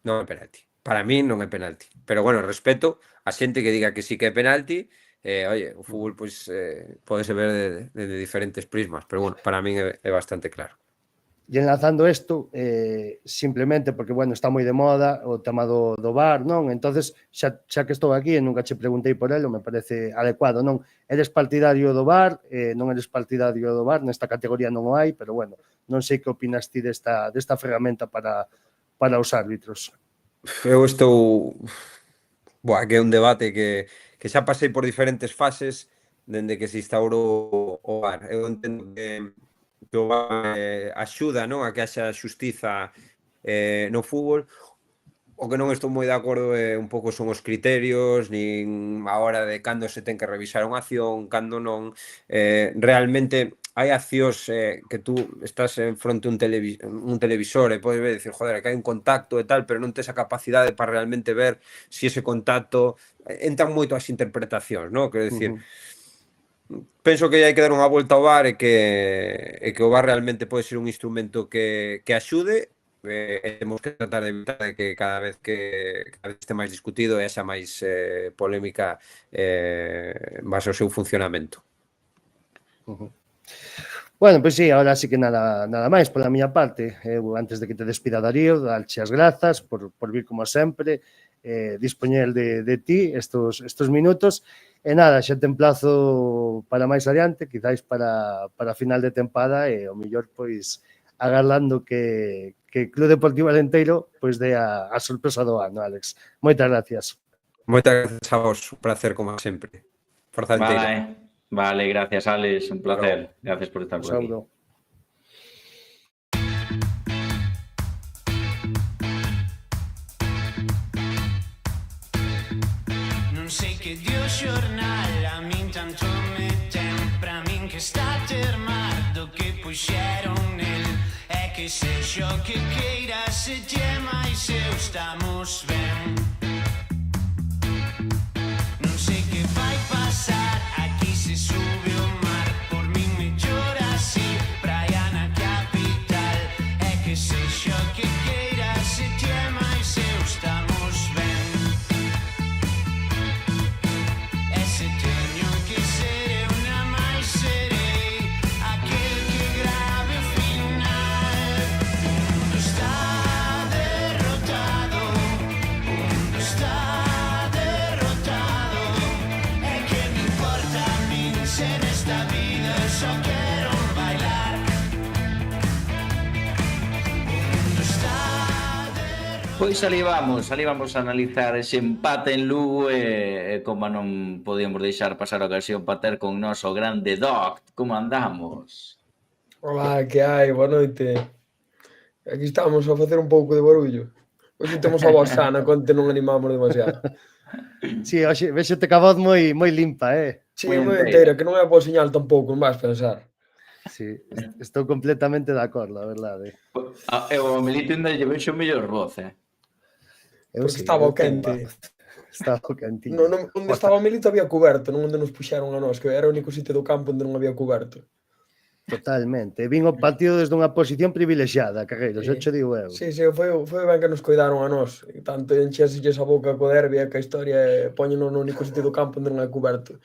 Speaker 6: Non é penalti. Para min non é penalti. Pero bueno, respeto a xente que diga que sí que é penalti. Oye, o fútbol pois podese ver de diferentes prismas, pero bueno, para min é bastante claro.
Speaker 4: E enlazando isto, simplemente porque, bueno, está moi de moda o tema do VAR, non? Entonces, xa que estou aquí e nunca che preguntei por elo, me parece adecuado, non? Eres partidario do VAR, non eres partidario do VAR, nesta categoría non o hai, pero, bueno, non sei que opinas ti desta ferramenta para os árbitros.
Speaker 6: Eu estou... Boa, que é un debate que xa pasei por diferentes fases dende que se instaurou o VAR. Eu entendo que o VAR axuda, non, a que haxa xustiza no fútbol. O que non estou moi de acordo un pouco son os criterios, nin a hora de cando se ten que revisar unha acción, cando non. Realmente hai accións que tú estás en fronte un televisor e podes ver, dicir, joder, que hai un contacto e tal, pero non tes a capacidade para realmente ver se ese contacto... Entran moito as interpretacións, non? Quero dicir, penso que hai que dar unha volta ao VAR e que o VAR realmente pode ser un instrumento que axude, temos que tratar de evitar que cada vez este máis discutido e haxa máis polémica base ao seu funcionamento.
Speaker 4: Bueno, pois sí, ahora sí que nada máis pola miña parte. Antes de que te despida Darío, darche as grazas por vir como sempre, dispoñer de ti estos minutos. E nada, xa te emplazo para máis adiante, quizáis para final de tempada e o mellor pois agardando que Club Deportivo Alenteiro pois dé a sorpresa do ano, Alex. Moitas gracias.
Speaker 6: Moitas grazas a vos, un placer como sempre. Forza Alenteiro.
Speaker 3: Vale, gracias, Alex, un placer.
Speaker 6: Bravo.
Speaker 3: Gracias por estar
Speaker 4: Un
Speaker 3: por aquí.
Speaker 4: saúdo.
Speaker 7: Non sei che Dio xornal a min tanto me ten pra min que está termado que puxeron nel é que sexo que queira se lle máis eu estamos ben non sei que vai pasar aquí se sube o mar por min me chora así praia na capital é que sexo que queira se lle máis eu estamos ben ese teño que ser eu na máis serei aquel que grave o final o mundo está derrotado o mundo está derrotado é que me importa a min ser nesta vida eu só quero bailar o mundo está
Speaker 3: Pois ali vamos a analizar ese empate en Lugo e como non podíamos deixar pasar a ocasión para ter con nós o grande Doc. Como andamos?
Speaker 8: Olá, que hai? Boa noite. Aquí estamos a facer un pouco de barullo. Hoxe temos a voz sana, conte non animamos demasiado.
Speaker 4: Sí, hoxe, vexete ca voz moi limpa,
Speaker 8: Sí,
Speaker 3: Moi
Speaker 8: moi
Speaker 3: enteira.
Speaker 8: inteira, que non é boa señal tampouco, non vas pensar.
Speaker 4: Sí, estou completamente de acordo, a verdade.
Speaker 3: Eu o Melito ainda lle vexo mellor voz,
Speaker 4: Eu
Speaker 8: Porque
Speaker 4: sí,
Speaker 8: estaba
Speaker 4: eu
Speaker 8: o quente.
Speaker 4: Estaba o quentinho.
Speaker 8: Onde estaba o Milito había cuberto, non onde nos puxeron a nós, que era o único sitio do campo onde non había cuberto.
Speaker 4: Totalmente. Vin o partido desde unha posición privilexiada, Carreiro, xa che digo eu.
Speaker 8: Sí, foi ben que nos coidaron a nós. E tanto encheselles a boca co derbi e que a historia poñenos no único sitio do campo onde non hai cuberto.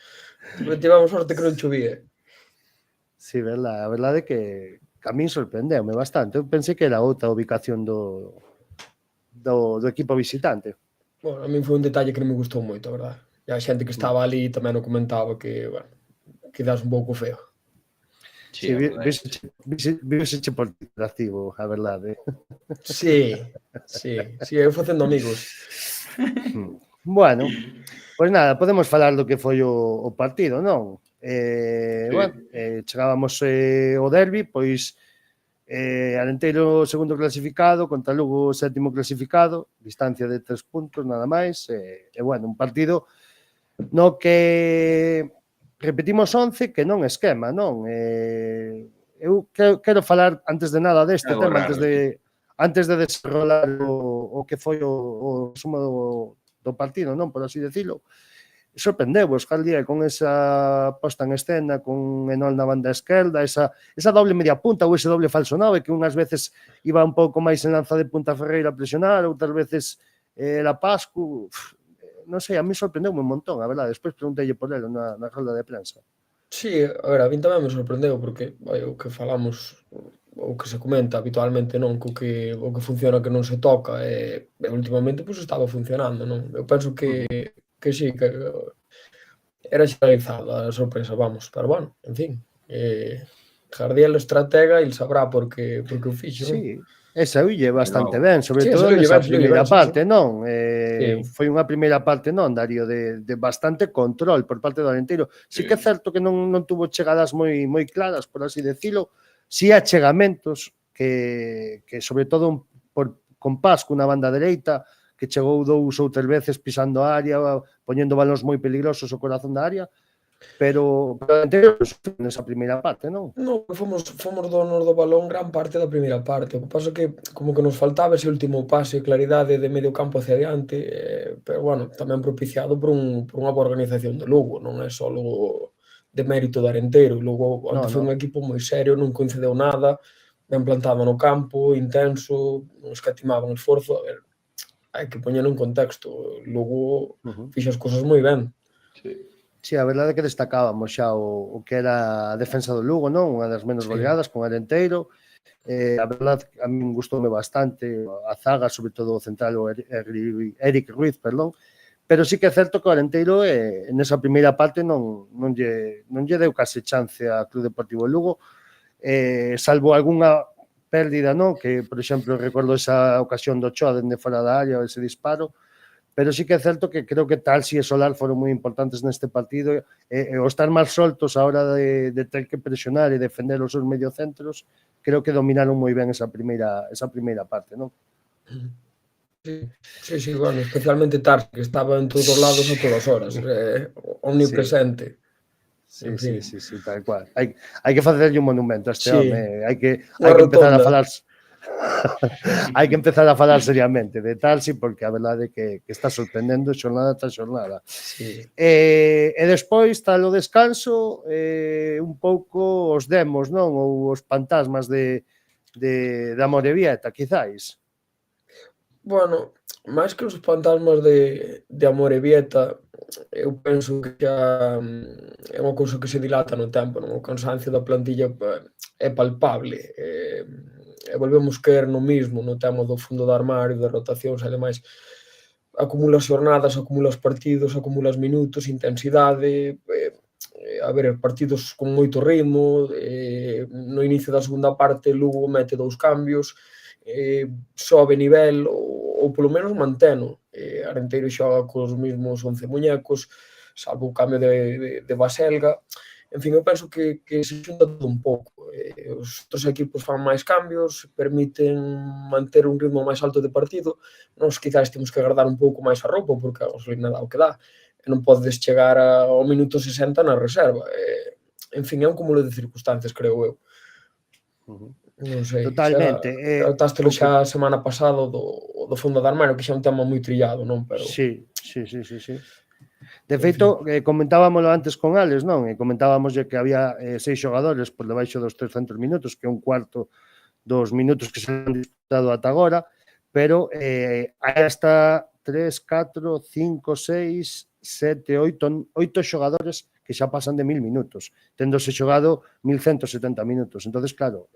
Speaker 8: Pero tivemos sorte que non chovía.
Speaker 4: Sí, verdad. A verdade é que a min sorprendeume bastante. Eu pensei que era outra ubicación do equipo visitante.
Speaker 8: Bueno, a min foi un detalle que non me gustou moito, a verdade. E a xente que estaba ali tamén o comentaba que, bueno, quizás un pouco feo.
Speaker 4: Sí, víseche por activo, a verdade.
Speaker 8: Sí, eu facendo amigos.
Speaker 4: Bueno, pois nada, podemos falar do que foi o partido, non? Bueno, chegábamos ao derbi, pois Alenteiro segundo clasificado contra Lugo sétimo clasificado, distancia de 3 puntos nada máis, e bueno, un partido no que repetimos 11 que non esquema, non? Eu quero falar antes de nada deste tema, antes de desarrollar o que foi o sumo do partido, non? Por así decirlo. Sorprendeu-vos Galdía con esa posta en escena con Enol na banda esquerda, esa doble media punta ou ese doble falso 9 que unhas veces iba un pouco máis en lanza de punta Ferreira a presionar, outras veces era Pascu. Non sei, a mí sorprendeu-me un montón, a verdade. Despois preguntei por ele na rolda de prensa.
Speaker 8: Sí, a ver, a mí tamén me sorprendeu porque o que falamos o que se comenta habitualmente, non, o que funciona que non se toca e últimamente pois estaba funcionando, non? Eu penso que sí, que era xeralizada a sorpresa, vamos, pero bueno, en fin, Jardiel estratega, el sabrá porque o fixo, non?
Speaker 4: Sí, esa ulle bastante ben, sobre todo
Speaker 8: nesa
Speaker 4: primeira parte, non?
Speaker 8: Sí.
Speaker 4: Foi unha primeira parte, non, Darío, de bastante control por parte do Alenteiro. Sí que é certo que non tuvo chegadas moi claras, por así decirlo, sí achegamentos que sobre todo con Pascu na banda dereita, que chegou 2 ou 3 veces pisando a área, poñendo balóns moi peligrosos ao corazón da área, pero Alenteiro nesa primeira parte, non?
Speaker 8: Non, fomos donos do balón gran parte da primeira parte. O que pasa é que como que nos faltaba ese último pase, claridade de medio campo hacia adiante, pero bueno, tamén propiciado por unha boa organización do Lugo, non é só de mérito do Arenteiro. Lugo onte foi un equipo moi serio, non concedeu nada, ben plantado no campo, intenso, non escatimaban esforzo. A ver, hai que poñer en contexto. Lugo fixo as cousas moi ben.
Speaker 3: Sí.
Speaker 4: Sí, a verdade é que destacábamos xa o que era a defensa do Lugo, non? Unha das menos
Speaker 8: Sí.
Speaker 4: goleadas con Arenteiro. A verdade, a min gustoume bastante a zaga, sobre todo o central, o Eric Ruiz, perdón. Pero sí que é certo que o Arenteiro nesa primeira parte non lle deu case chance a Club Deportivo Lugo, salvo algunha pérdida, non? Que, por exemplo, recordo esa ocasión do Ochoa dende fora da área, ese disparo, pero sí que é certo que creo que Talsi e Solar foron moi importantes neste partido, o estar máis soltos a hora de ter que presionar e defender os seus mediocentros, creo que dominaron moi ben esa primeira parte, non?
Speaker 8: Sí, bueno, especialmente Tarsi, que estaba en todos lados a todas horas, omnipresente.
Speaker 4: Sí,
Speaker 8: En fin.
Speaker 4: sí, tal cual. Hai que facerlle un monumento a este
Speaker 8: Sí.
Speaker 4: home, hai que
Speaker 8: Unha
Speaker 4: empezar a
Speaker 8: rotonda.
Speaker 4: falar hai que empezar a falar seriamente de Tarsi, porque a verdade é que está sorprendendo xornada tras xornada.
Speaker 8: Sí.
Speaker 4: E despois, tal o descanso, un pouco os demos, non? Ou os fantasmas de Amorebieta, quizáis.
Speaker 8: Bueno, máis que os fantasmas de Amorebieta, eu penso que xa é unha cousa que se dilata no tempo, non? O cansancio da plantilla é palpable, e volvemos caer no mismo, no tema do fondo do armario, de rotacións e demais. Acumulas xornadas, acumulas partidos, acumulas minutos, intensidade, a ver, partidos con moito ritmo, no inicio da segunda parte Lugo mete 2 cambios, sobe nivel ou polo menos manteno. Arenteiro xoga cos mesmos 11 muñecos, salvo o cambio de Baselga. En fin, eu penso que se xunta todo un pouco. Os outros equipos fan máis cambios, permiten manter un ritmo máis alto de partido. Nos quizás temos que agardar un pouco máis a roupa, porque a gasolina dá o que dá. E non podes chegar ao minuto 60 na reserva. En fin, é un cúmulo de circunstancias, creo eu. Non sei,
Speaker 4: Totalmente.
Speaker 8: tratástelo xa a semana pasada do fondo de armario, que xa é un tema moi trillado, non? Pero
Speaker 4: Sí. De feito, comentábamoslo antes con Alex, non? E comentábamoslle que había 6 xogadores por debaixo dos 300 minutos, que é un cuarto dos minutos que se han disputado ata agora, pero hai hasta 3, 4, 5, 6, 7, 8 xogadores que xa pasan de 1000 minutos, tendose xogado 1170 minutos. Entonces, claro,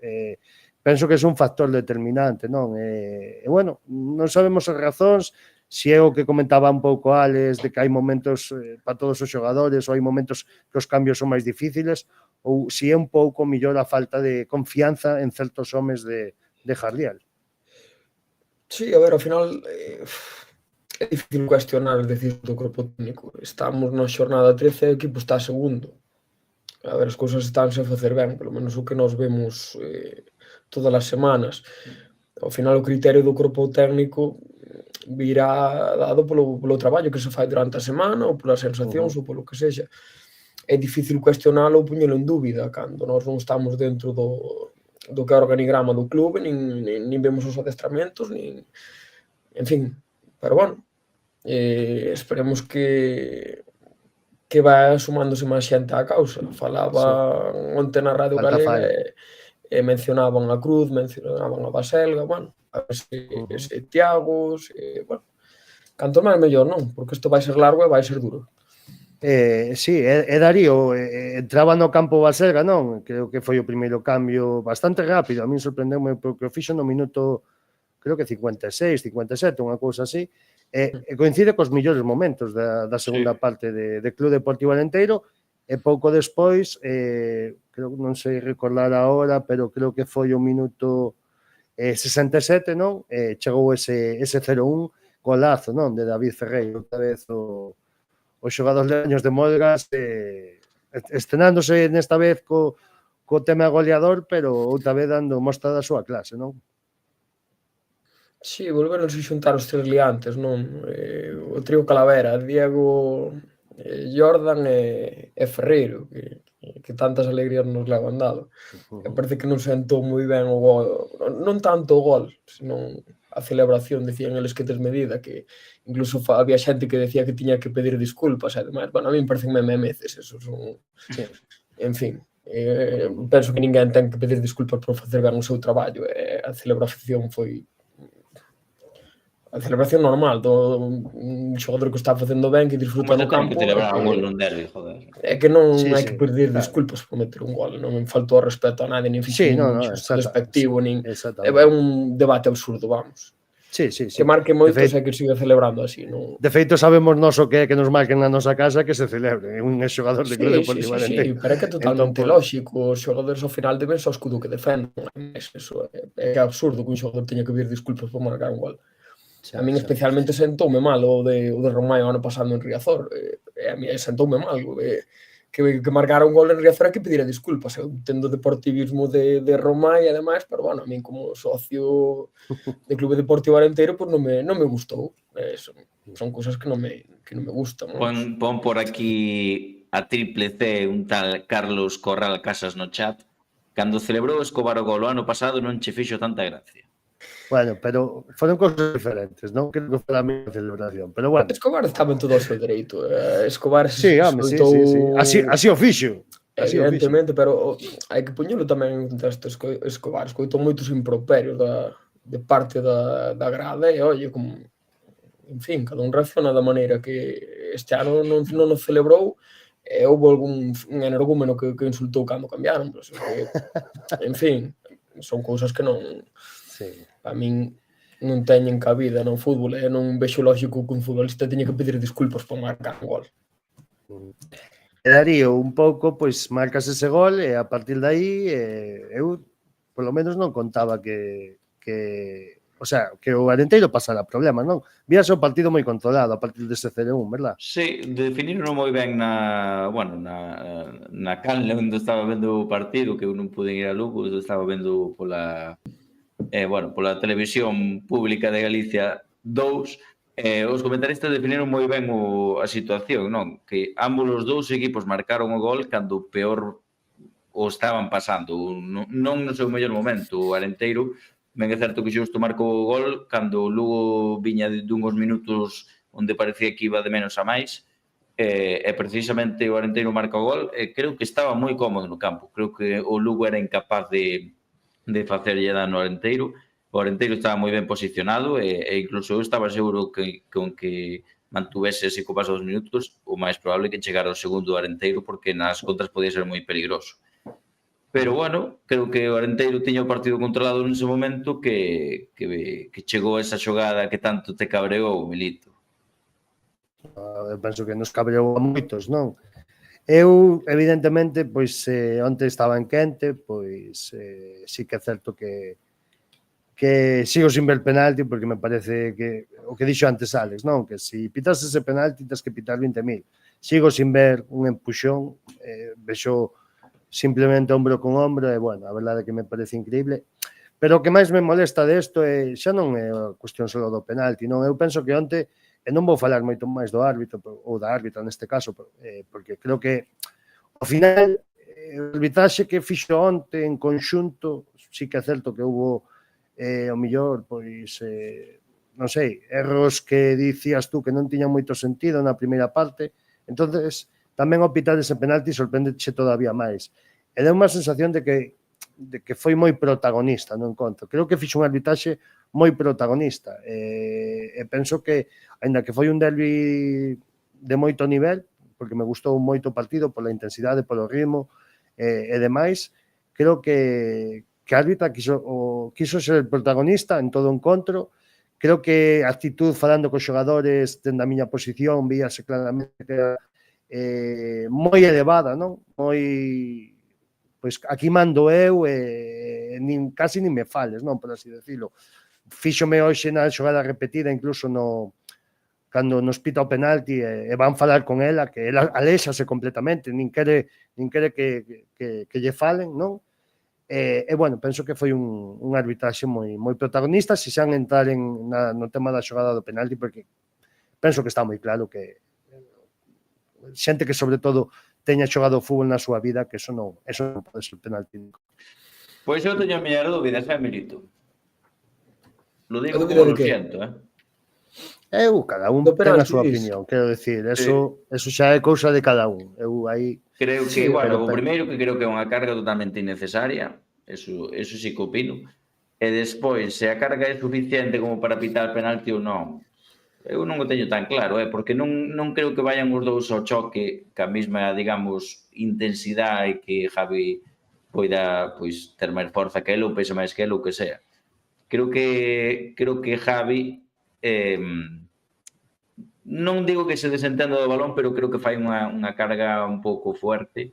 Speaker 4: penso que é un factor determinante, non? E bueno, non sabemos as razóns, se é o que comentaba un pouco Alex, de que hai momentos para todos os xogadores, ou hai momentos que os cambios son máis difíciles, ou se é un pouco mellor a falta de confianza en certos homes de Jardial.
Speaker 8: sí, a ver, ao final é difícil cuestionar as decisións do corpo técnico. Estamos na xornada 13 e o equipo está segundo. A ver, as cousas estánse a facer ben, pelo menos o que nós vemos todas as semanas. Ao final o criterio do corpo técnico virá dado polo traballo que se fai durante a semana ou polas sensacións ou polo que sexa. É difícil cuestionalo ou poñelo en dúbida cando nós non estamos dentro do que é o organigrama do clube, nin vemos os adestramentos, en fin, pero bueno, esperemos que vá sumándose máis xente á causa. Falaba onte na Radio Galega e mencionaban a Cruz, mencionaban a Baselga, bueno, a ver se Tiago, bueno, canto máis mellor, non? Porque isto vai ser largo e vai ser duro.
Speaker 4: Sí, Darío entraba no campo Baselga, non? Creo que foi o primeiro cambio bastante rápido, a min sorprendeume porque o fixo no minuto, creo que 56, 57, unha cousa así, e coincide cos millores momentos da segunda parte de Club Deportivo Arenteiro, e pouco despois, creo que non sei recordar agora, pero creo que foi o minuto 67, non? Chegou ese 0-1, golazo, non? De David Ferreiro, outra vez o xogador Leños de Molgas, estrenándose nesta vez co tema goleador, pero outra vez dando mostra da súa clase, non?
Speaker 8: Sí, volveronse xuntar os tres liantes, non? O trío Calavera, Diego, Jordan e Ferreiro, que tantas alegrías nos levan dado. E parece que non sentou moi ben o gol, non tanto o gol, senón a celebración, decían eles que desmedida, que incluso había xente que decía que tiña que pedir disculpas e demais. Bueno, a mí me parecen memeces, esos son... En fin, penso que ninguén ten que pedir disculpas por facer ben o seu traballo, e a celebración foi A celebración normal, todo un xogador que está facendo ben, que
Speaker 3: Como
Speaker 8: disfruta
Speaker 3: se
Speaker 8: no
Speaker 3: ten que
Speaker 8: campo,
Speaker 3: celebrar un gol nun derbi, joder.
Speaker 8: é que non
Speaker 4: Sí,
Speaker 8: hai
Speaker 4: sí,
Speaker 8: que pedir
Speaker 4: claro.
Speaker 8: disculpas por meter un gol, non me faltou ao respeto a nadie, nin fixo
Speaker 4: Sí, no,
Speaker 8: ningún
Speaker 4: no,
Speaker 8: xesto despectivo, nin é
Speaker 4: exactamente.
Speaker 8: un debate absurdo, vamos.
Speaker 4: Sí, sí,
Speaker 8: Que
Speaker 4: sí.
Speaker 8: marque
Speaker 4: De
Speaker 8: moitos
Speaker 4: feito,
Speaker 8: e que siga celebrando así, non?
Speaker 4: de feito sabemos nós o que é que nos marquen na nosa casa que se celebre. Un xogador de Club
Speaker 8: Sí,
Speaker 4: Deportivo
Speaker 8: sí,
Speaker 4: Arenteiro.
Speaker 8: pero é que é
Speaker 4: Entón,
Speaker 8: totalmente lóxico. Os xogadores ao final deben só escudo que defenden. Eso é absurdo que un xogador teña que pedir disculpas por marcar un gol. A min especialmente sentoume mal o de Romaio ano pasado en Riazor. A mí sentoume mal. Que marcara un gol en Riazor hai que pedir disculpas. Eu entendo o deportivismo de Romai e demais, pero bueno, a min como socio de Clube Deportivo Arenteiro pues non me gustou. Son cousas que non me gustan.
Speaker 3: Pon por aquí a triple C un tal Carlos Corral Casas no chat. Cando celebrou Escobar o gol o ano pasado non che fixo tanta gracia.
Speaker 4: Bueno, pero foron cosas diferentes, non? Creo que foi a mesma celebración, pero bueno.
Speaker 8: Escobar estaba en todo o seu dereito. Escobar
Speaker 4: Sí, home, sí. Así o fixo.
Speaker 8: Evidentemente, pero hai que poñelo tamén en contexto. Escobar escoitou moitos improperios de parte da grada e, oye, como, en fin, cada un reacciona da maneira que este ano non o celebrou e houve un energúmeno que insultou cando cambiaron. Pero, en fin, son cousas que non... A min non teñen cabida no fútbol e non vexo lógico que un futbolista teña que pedir disculpas por marcar un gol.
Speaker 4: Darío un pouco, pois marcas ese gol e a partir de aí eu polo menos non contaba que o sea, que o Arenteiro pasara problemas, non? Víase o partido moi controlado a partir dese 0-1, verdad?
Speaker 3: Sí, definiron moi ben na canle onde estaba vendo o partido, que eu non pude ir a Lugo, estaba vendo pola televisión pública de Galicia 2, os comentaristas definiron moi ben a situación, non? Que ambos os dous equipos marcaron o gol cando peor o estaban pasando, non no seu mellor momento. O Arenteiro, ben é certo que xusto marcou o gol cando o Lugo viña dunhos minutos onde parecía que iba de menos a máis, e precisamente o Arenteiro marca o gol, e creo que estaba moi cómodo no campo. Creo que o Lugo era incapaz de facerlle dano ao Arenteiro. O Arenteiro estaba moi ben posicionado e incluso eu estaba seguro que con que mantuvese así co paso dos minutos, o máis probable que chegara o segundo Arenteiro, porque nas contras podía ser moi peligroso. Pero, bueno, creo que o Arenteiro tiña o partido controlado nese momento que chegou esa xogada que tanto te cabreou, Milito.
Speaker 4: Eu penso que nos cabreou a moitos, non? Eu, evidentemente, pois onte estaba en quente, pois sí que é certo que sigo sin ver penalti, porque me parece que o que dixo antes Alex, non? Que se pitas ese penalti, tens que pitar 20.000. Sigo sin ver un empuxón, vexo simplemente ombro con ombro, e, bueno, a verdade é que me parece increíble. Pero o que máis me molesta desto xa non é a cuestión só do penalti, non? Eu penso que onte, e non vou falar moito máis do árbitro, ou da árbitra neste caso, porque creo que ao final o arbitraxe que fixo onte en conxunto, sí que é certo que houve o mellor, pois non sei, erros que dicías tú que non tiñan moito sentido na primeira parte. Entonces, tamén ao pitar ese penalti sorprendeche todavía máis. E deu unha sensación de que foi moi protagonista no encontro. Creo que fixo un arbitraxe moi protagonista. E penso que, ainda que foi un derbi de moito nivel, porque me gustou moito o partido pola intensidade, polo ritmo e demais, creo que a árbitra quiso ser protagonista en todo o encontro. Creo que a actitud falando cos xogadores dende a miña posición víase claramente que era moi elevada, non? Moi... Pois aquí mando eu e casi nin me fales, non? Por así decirlo. Fíxome hoxe na xogada repetida, incluso cando nos pita o penalti e van falar con ela, que ela aléxase completamente, nin quere que lle falen, non? E, bueno, penso que foi un arbitraxe moi protagonista, se xan entrar no tema da xogada do penalti, porque penso que está moi claro que xente que, sobre todo, teña xogado fútbol na súa vida, que eso non pode ser penalti.
Speaker 3: Pois eu teño a miña dúbidas, Milito. Lo digo como lo siento,
Speaker 4: Cada un ten a súa opinión, quero decir, eso xa é cousa de cada un. Eu aí...
Speaker 3: Creo que, bueno, o primeiro que creo que é unha carga totalmente innecesaria, eso sí que opino, e despois se a carga é suficiente como para pitar penalti ou non, eu non o teño tan claro, porque non creo que vayan os dous ao choque ca mesma, digamos, intensidade que Javi poida pois ter máis forza que ele ou pese máis que ele ou que sea. Creo que Javi non digo que se desentenda do balón, pero creo que fai unha carga un pouco fuerte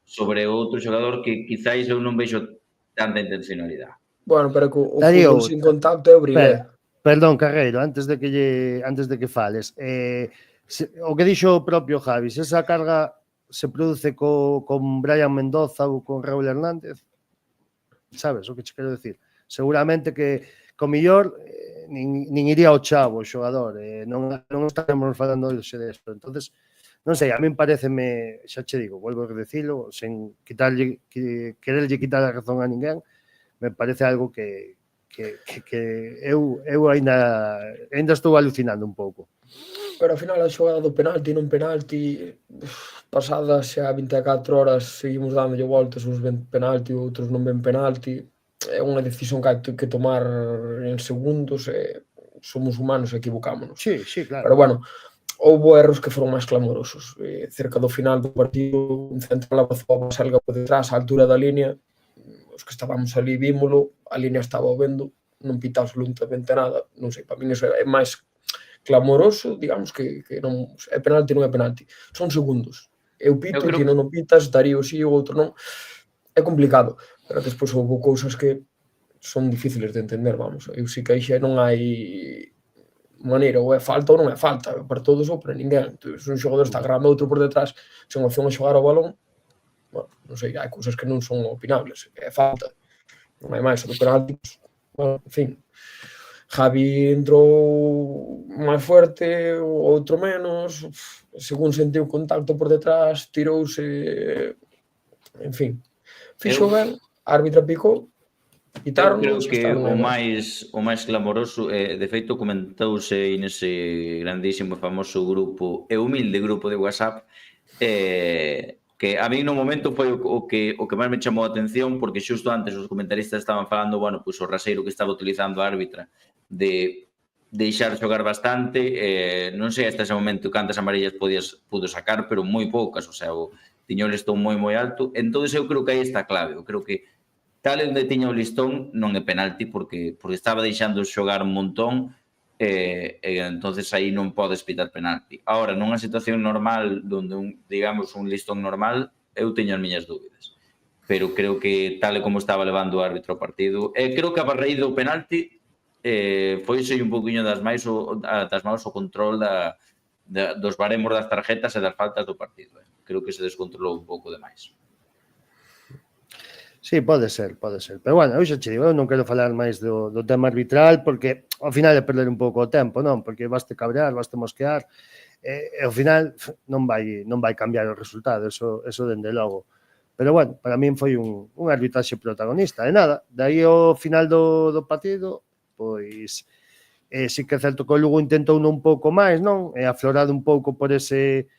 Speaker 3: sobre outro xogador que quizáis eu non vexo tanta intencionalidade.
Speaker 8: Bueno, pero que o
Speaker 4: Darío,
Speaker 8: fútbol sin contacto é o brilé.
Speaker 4: Perdón, Carreiro, antes de que fales, o que dixo o propio Javi, se esa carga se produce con Brian Mendoza ou con Raúl Hernández, sabes o que che quero decir? Seguramente que co millor nin iría ao chavo o xogador, non estaremos falando desto. Entonces, non sei, a min pareceme, xa che digo, volvo a decirlo, sen quererlle quitar a razón a ninguén, me parece algo que eu ainda estou alucinando un pouco.
Speaker 8: Pero ao final a xogada do penalti non penalti, pasadas xa 24 horas seguimos dándolle voltas, uns ven penalti, outros non ven penalti. É unha decisión que hai que tomar en segundos, somos humanos e equivocámonos.
Speaker 4: Sí, claro.
Speaker 8: Pero bueno, houbo erros que foron máis clamorosos. Cerca do final do partido, un central abazou a Baselga por detrás, á altura da línea, os que estábamos ali vímolo, a línea estaba vendo, non pita absolutamente nada, non sei, para min iso é máis clamoroso, digamos, que non é penalti, non é penalti. Son segundos. Eu pito, ti non o pitas, Darío si, o outro non. É complicado, pero despois houve cousas que son difíciles de entender, vamos. Eu si que aí xa non hai maneira, ou é falta ou non é falta, para todos ou para ninguén. Entón, se un xogador está agarrando outro por detrás, sen opción a xogar ao balón, bueno, non sei, hai cousas que non son opinables, é falta. Non hai máis, o do penalti, bueno, en fin. Javi entrou máis fuerte, o outro menos, según sentiu contacto por detrás, tirouse, en fin. Fixo ben, a árbitra picou, quitaron.
Speaker 3: Creo que o máis clamoroso, de feito comentouse nese grandísimo e famoso grupo, e humilde grupo de WhatsApp, que a mí no momento foi o que máis me chamou a atención, porque xusto antes os comentaristas estaban falando, bueno, pois o raseiro que estaba utilizando a árbitra de deixar xogar bastante, non sei hasta ese momento cantas amarillas pudo sacar, pero moi poucas, o sea, tiña o listón moi alto. Entón eu creo que aí está a clave, eu creo que tal onde tiña o listón non é penalti porque estaba deixando xogar un montón e entonces aí non podes pitar penalti. Ahora, nunha situación normal donde, digamos, un listón normal, eu teño as miñas dúbidas. Pero creo que tal e como estaba levando o árbitro o partido, creo que a raíz do penalti foise un poquinho das mãos o control dos baremos das tarjetas e das faltas do partido. Creo que se descontrolou un pouco demais.
Speaker 4: Sí, pode ser. Pero bueno, eu xa che digo, eu non quero falar máis do tema arbitral porque ao final é perder un pouco o tempo, non? Porque baste cabrear, baste mosquear e ao final non vai cambiar o resultado, eso dende logo. Pero bueno, para min foi un arbitraxe protagonista. E nada, daí ao final do partido, pois sí que é certo que o Lugo intentou un pouco máis, non? E aflorado un pouco por ese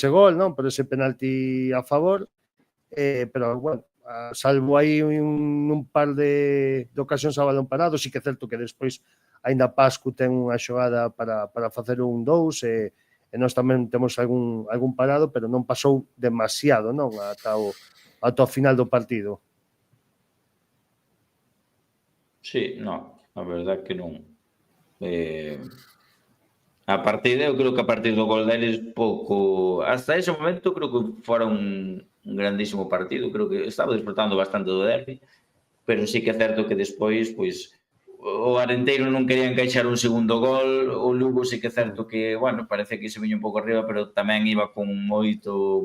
Speaker 4: gol, non? Por ese penalti a favor, pero bueno, salvo aí un par de ocasións a balón parado, sí que é certo que despois aínda Pascu ten unha xogada para facer un 2 e nós tamén temos algún parado, pero non pasou demasiado, non? Ata o final do partido.
Speaker 3: Sí, non, a verdade que non. A partir eu creo que a partir do gol deles pouco, hasta ese momento creo que fora un grandísimo partido, creo que estaba disfrutando bastante do derbi, pero sí que é certo que despois, pois, o Arenteiro non quería encaixar un segundo gol, o Lugo sí que é certo que, bueno, parece que se viña un pouco arriba, pero tamén iba con moito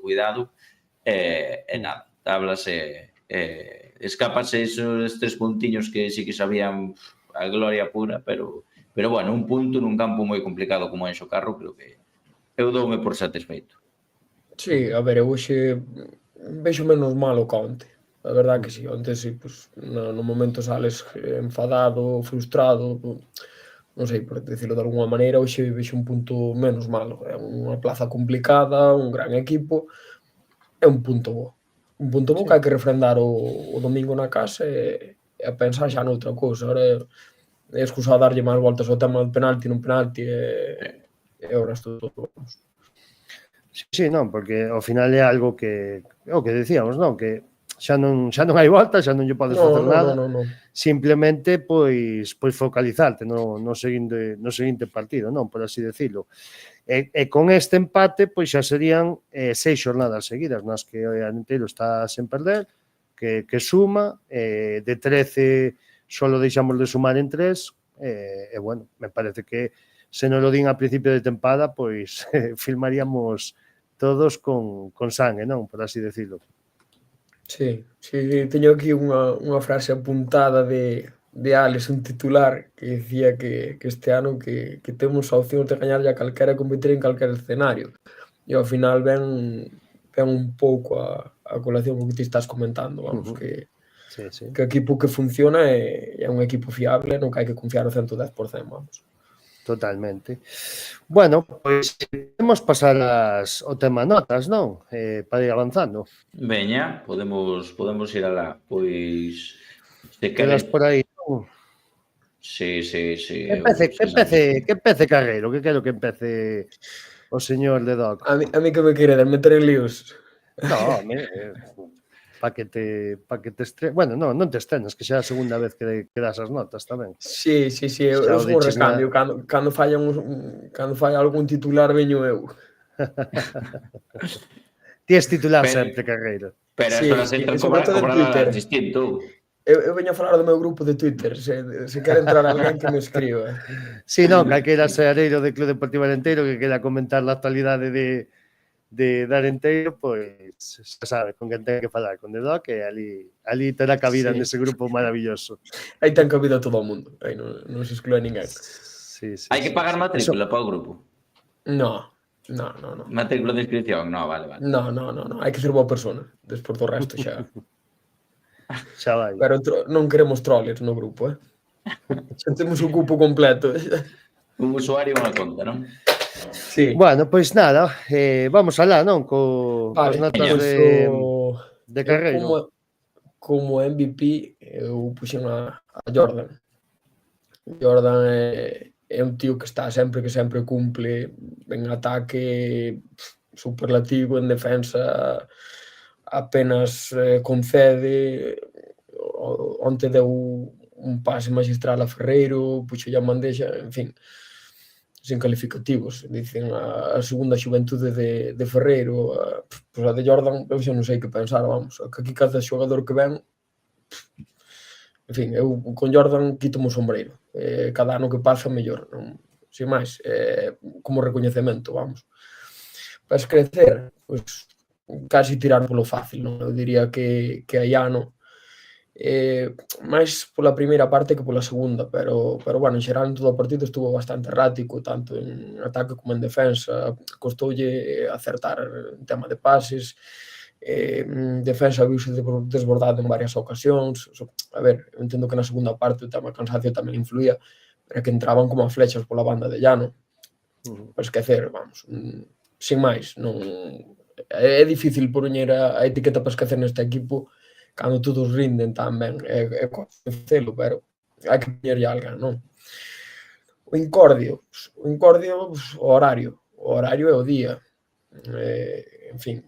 Speaker 3: cuidado, e nada, táblase, escápase esos 3 puntiños que sí que sabían a gloria pura, pero bueno, un punto nun campo moi complicado como Enxo Carro, creo que eu doume por satisfeito.
Speaker 8: Sí, a ver, eu hoxe vexo menos malo que onte. A verdade que sí, onte sí, pues, no momento sales enfadado, frustrado, non sei, por decirlo de alguma maneira, hoxe vexo un punto menos malo. É unha plaza complicada, un gran equipo, é un punto bo. Un punto bo que hai que refrendar o domingo na casa e a pensar xa noutra cousa. Ahora é excusado darlle máis voltas ao tema do penalti, non penalti e o resto todo.
Speaker 4: Sí, non, porque ao final é algo que é o que decíamos, non, que xa non hai volta, xa non lle podes facer nada.
Speaker 8: Non.
Speaker 4: Simplemente pois focalizarte no seguinte partido, non, por así decirlo. E con este empate pois xa serían 6 xornadas seguidas nas que o Arenteiro está sen perder, que suma, de 13 solo deixamos de sumar en 3, e bueno, me parece que se non lo din a principio de tempada, pois filmaríamos todos con sangue, non, por así decirlo.
Speaker 8: Sí, teño aquí unha frase apuntada de Alex, un titular que dicía que este ano que temos a opción de gañarlle a calquera e competir en calquera escenario. E ao final ven un pouco a colación co que ti estás comentando, vamos, que o equipo que funciona é un equipo fiable, non que hai que confiar o 110%, vamos.
Speaker 4: Totalmente. Bueno, pois podemos pasar o tema notas, non? Para ir avanzando.
Speaker 3: Veña, podemos ir alá. Pois, se
Speaker 4: Quedas
Speaker 3: queres...
Speaker 4: por aí, non?
Speaker 3: Sí.
Speaker 4: Que empece Carreiro, que quero que empece o señor de Doc.
Speaker 8: A mí que me queredes meter en líos.
Speaker 4: No, a mí, para que te estrenes. Bueno, non te estrenes, que xa é a segunda vez que das as notas tamén.
Speaker 8: Sí, eu son o recambio. Cando falla algún titular veño eu.
Speaker 4: Ti es titular sempre, Carreiro.
Speaker 3: Pero sí, eso sempre cobrada distinto.
Speaker 8: Eu veño a falar do meu grupo de Twitter, se quere entrar alguén que me escriba.
Speaker 4: Sí, non, calquera seareiro de Club Deportivo Arenteiro que quera comentar a actualidade de Arenteiro, pois xa sabe con quen ten que falar, con The Doc, e ali terá cabida nese grupo maravilloso.
Speaker 8: Aí ten cabida todo o mundo, aí non se exclúe ninguén.
Speaker 3: Hai que pagar matrícula para o grupo?
Speaker 8: No.
Speaker 3: Matrícula de inscripción? No, vale.
Speaker 8: No, hai que ser boa persona, despois do resto xa.
Speaker 4: Xa vai.
Speaker 8: Pero non queremos trollers no grupo, xa temos o cupo completo.
Speaker 3: Un usuario e unha conta, non?
Speaker 8: Sí.
Speaker 4: Bueno, pois nada, vamos alá, non? Coas notas de Carreiro.
Speaker 8: Como MVP, eu puxen a Jordan. Jordan é un tío que está sempre cumple, en ataque superlativo, en defensa apenas concede. Onte deu un pase magistral a Ferreiro, puxo a bandexa, en fin, sin calificativos. Dicen a segunda xuventude de Ferreiro, pois a de Jordan, eu xa non sei que pensar, vamos, que aquí cada xogador que ven, en fin, eu con Jordan quito o sombreiro, cada ano que pasa mellor, sin máis, como recoñecemento, vamos. Para crecer, pois casi tirar polo fácil, non? Eu diría que hai ano, máis pola primeira parte que pola segunda, pero bueno, en xeral en todo o partido estuvo bastante errático, tanto en ataque como en defensa, costoulle acertar en tema de pases, defensa viuse desbordado en varias ocasións. A ver, eu entendo que na segunda parte o tema cansacio tamén influía, pero que entraban como a flechas pola banda de llano. Para esquecer, vamos, sin máis, non... É difícil poñer a etiqueta para esquecer neste equipo cando todos rinden tan ben, é facelo, pero hai que poñerlle alguén, non? O Incordio, o horario é o día, en fin,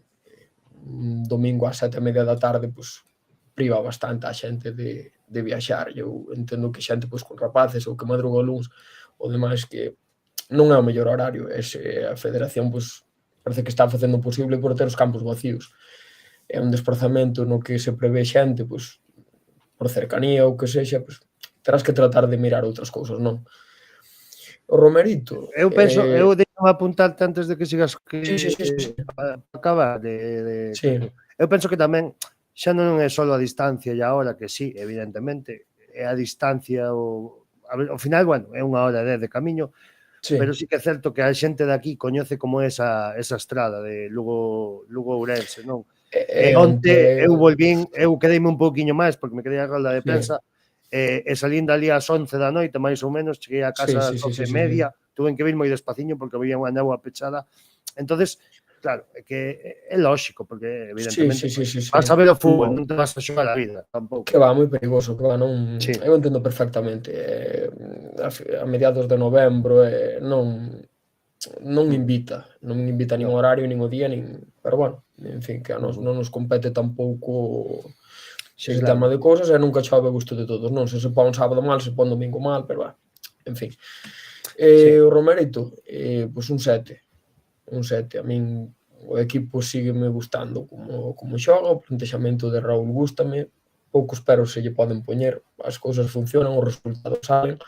Speaker 8: un domingo ás 7:30 da tarde, pois, priva bastante a xente de viaxar. Eu entendo que xente pois con rapaces ou que madruga o luns, o demais que non é o mellor horario, a federación pois parece que está facendo o posible por ter os campos vacíos. É un desplazamento no que se prevé xente, pois, por cercanía ou que sexa, pois, terás que tratar de mirar outras cousas, non? O Romerito...
Speaker 4: Eu penso, eu deixo apuntarte antes de que sigas
Speaker 8: Sí.
Speaker 4: para acabar.
Speaker 8: Sí.
Speaker 4: Eu penso que tamén xa non é só a distancia e a hora, que sí, evidentemente, é a distancia, ao final, bueno, é 1h10 de camiño,
Speaker 8: Sí.
Speaker 4: pero sí que é certo que a xente de aquí coñece como esa estrada de Lugo-Ourense, non? Onte eu volvín, eu quedeime un pouquiño máis porque me quedei a rolda de prensa, e salindo ali ás 11 da noite, máis ou menos, cheguei a casa ás 12:30, tuve que vir moi despaciño porque había unha néboa pechada. Entonces, claro, é que é lóxico, porque evidentemente
Speaker 8: sí.
Speaker 4: vas a ver o fútbol, non te vas a xogar a vida, tampouco.
Speaker 8: Que va, moi perigoso, que va, non...
Speaker 4: Sí.
Speaker 8: Eu entendo perfectamente. A mediados de novembro non invita nin o horario, nin o día, nin... Pero bueno, en fin, que a nos non nos compete tampouco
Speaker 4: Sí,
Speaker 8: ese
Speaker 4: claro.
Speaker 8: tema de cousas e nunca chove a gusto de todos, non? Se pon un sábado mal, se pon domingo mal, pero va, en fin.
Speaker 4: Sí.
Speaker 8: O Romerito, pois un 7. Un 7. A min o equipo sígueme gustando como xoga, o plantexamento de Raúl gústame, poucos peros se lle poden poñer, as cousas funcionan, os resultados salen.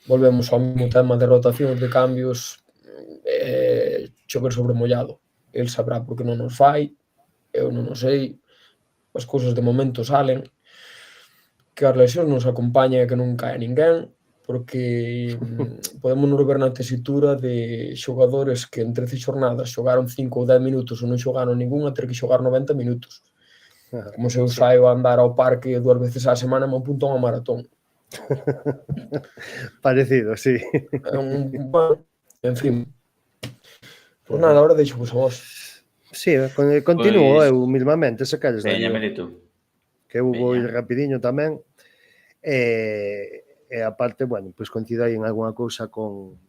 Speaker 8: Volvemos ao mesmo tema de rotacións, de cambios, chover sobre mollado. El sabrá por que non nos fai, eu non o sei, as cousas de momento salen, que as lesións nos acompañan e que non cae ninguén, porque podemos nos ver na tesitura de xogadores que en 13 xornadas xogaron 5 ou 10 minutos ou non xogaron ningún a ter que xogar 90 minutos. Como se eu saio a andar ao parque 2 veces á semana e me apunto a unha maratón.
Speaker 4: Parecido, sí.
Speaker 8: Bueno, en fin. Pois nada, agora deixo vos a vos.
Speaker 4: Sí, continúo
Speaker 3: Pois,
Speaker 4: eu mismamente, se queres,
Speaker 3: Veña,
Speaker 4: Darío.
Speaker 3: Melito.
Speaker 4: Que eu vou ir
Speaker 3: Veña.
Speaker 4: rapidiño tamén. E aparte, bueno, pois coincido aí en algunha cousa con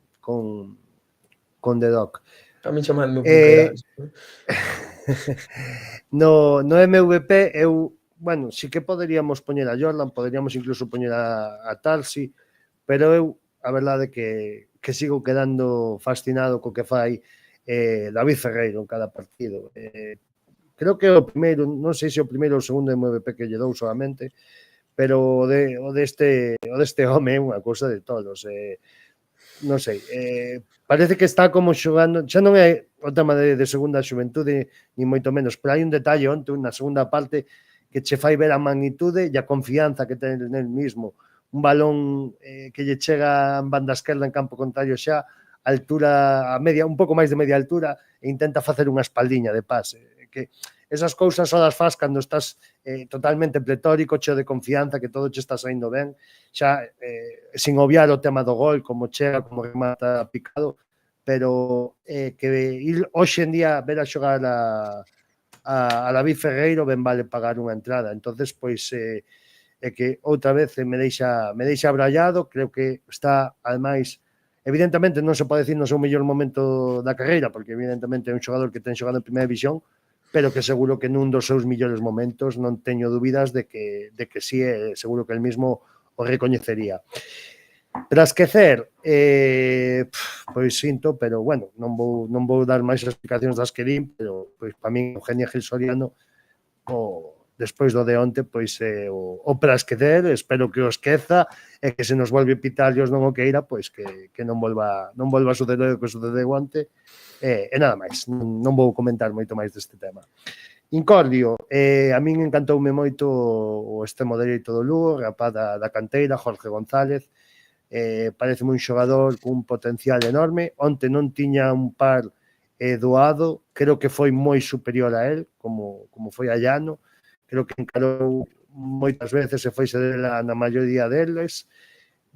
Speaker 4: The Doc.
Speaker 8: A min chamadme o que queráis.
Speaker 4: No MVP eu, bueno, sí que poderíamos poñer a Jordan, poderíamos incluso poñer a Tarsi, pero eu a verdade que sigo quedando fascinado co que fai David Ferreiro en cada partido. Creo que o primeiro, non sei se o primeiro ou o segundo MVP que lle dou solamente, pero o deste home é unha cousa de todos. Non sei, parece que está como xogando, xa non é o tema de segunda xuventude, ni moito menos, pero hai un detalle onte, na segunda parte, que che fai ver a magnitude e a confianza que ten nel mismo. Un balón que lle chega en banda esquerda en campo contrario xa, altura a media, un pouco máis de media altura, e intenta facer unha espaldiña de pase. Que esas cousas só das faz cando estás totalmente pletórico, cheo de confianza, que todo che está saindo ben, xa sin obviar o tema do gol, como chega, como remata picado, pero que ir hoxe en día ver a xogar a David Ferreiro ben vale pagar unha entrada. Entonces, pois, é que outra vez me deixa abrallado, creo que está, ademais, evidentemente non se pode decir no seu mellor momento da carreira, porque evidentemente é un xogador que ten xogado en primeira división, pero que seguro que nun dos seus millores momentos non teño dúbidas de que sí, seguro que el mismo o recoñecería. Para esquecer, pois sinto, pero bueno, non vou dar máis explicacións das que din, pero pois para min Eugenio Gil Soriano, despois do de onte, pois o para esquecer, espero que o esqueza e que se nos volve pitar e os non o queira, pois que non volva a suceder o que sucedeu onte. E nada máis, non vou comentar moito máis deste tema. Incordio, a min encantoume moito o extremo dereito do Lugo, rapaz da canteira, Jorge González, parece un xogador cun potencial enorme. Onte non tiña un par doado, creo que foi moi superior a él, como foi a Llano, creo que encarou moitas veces e foise dela na maioría deles.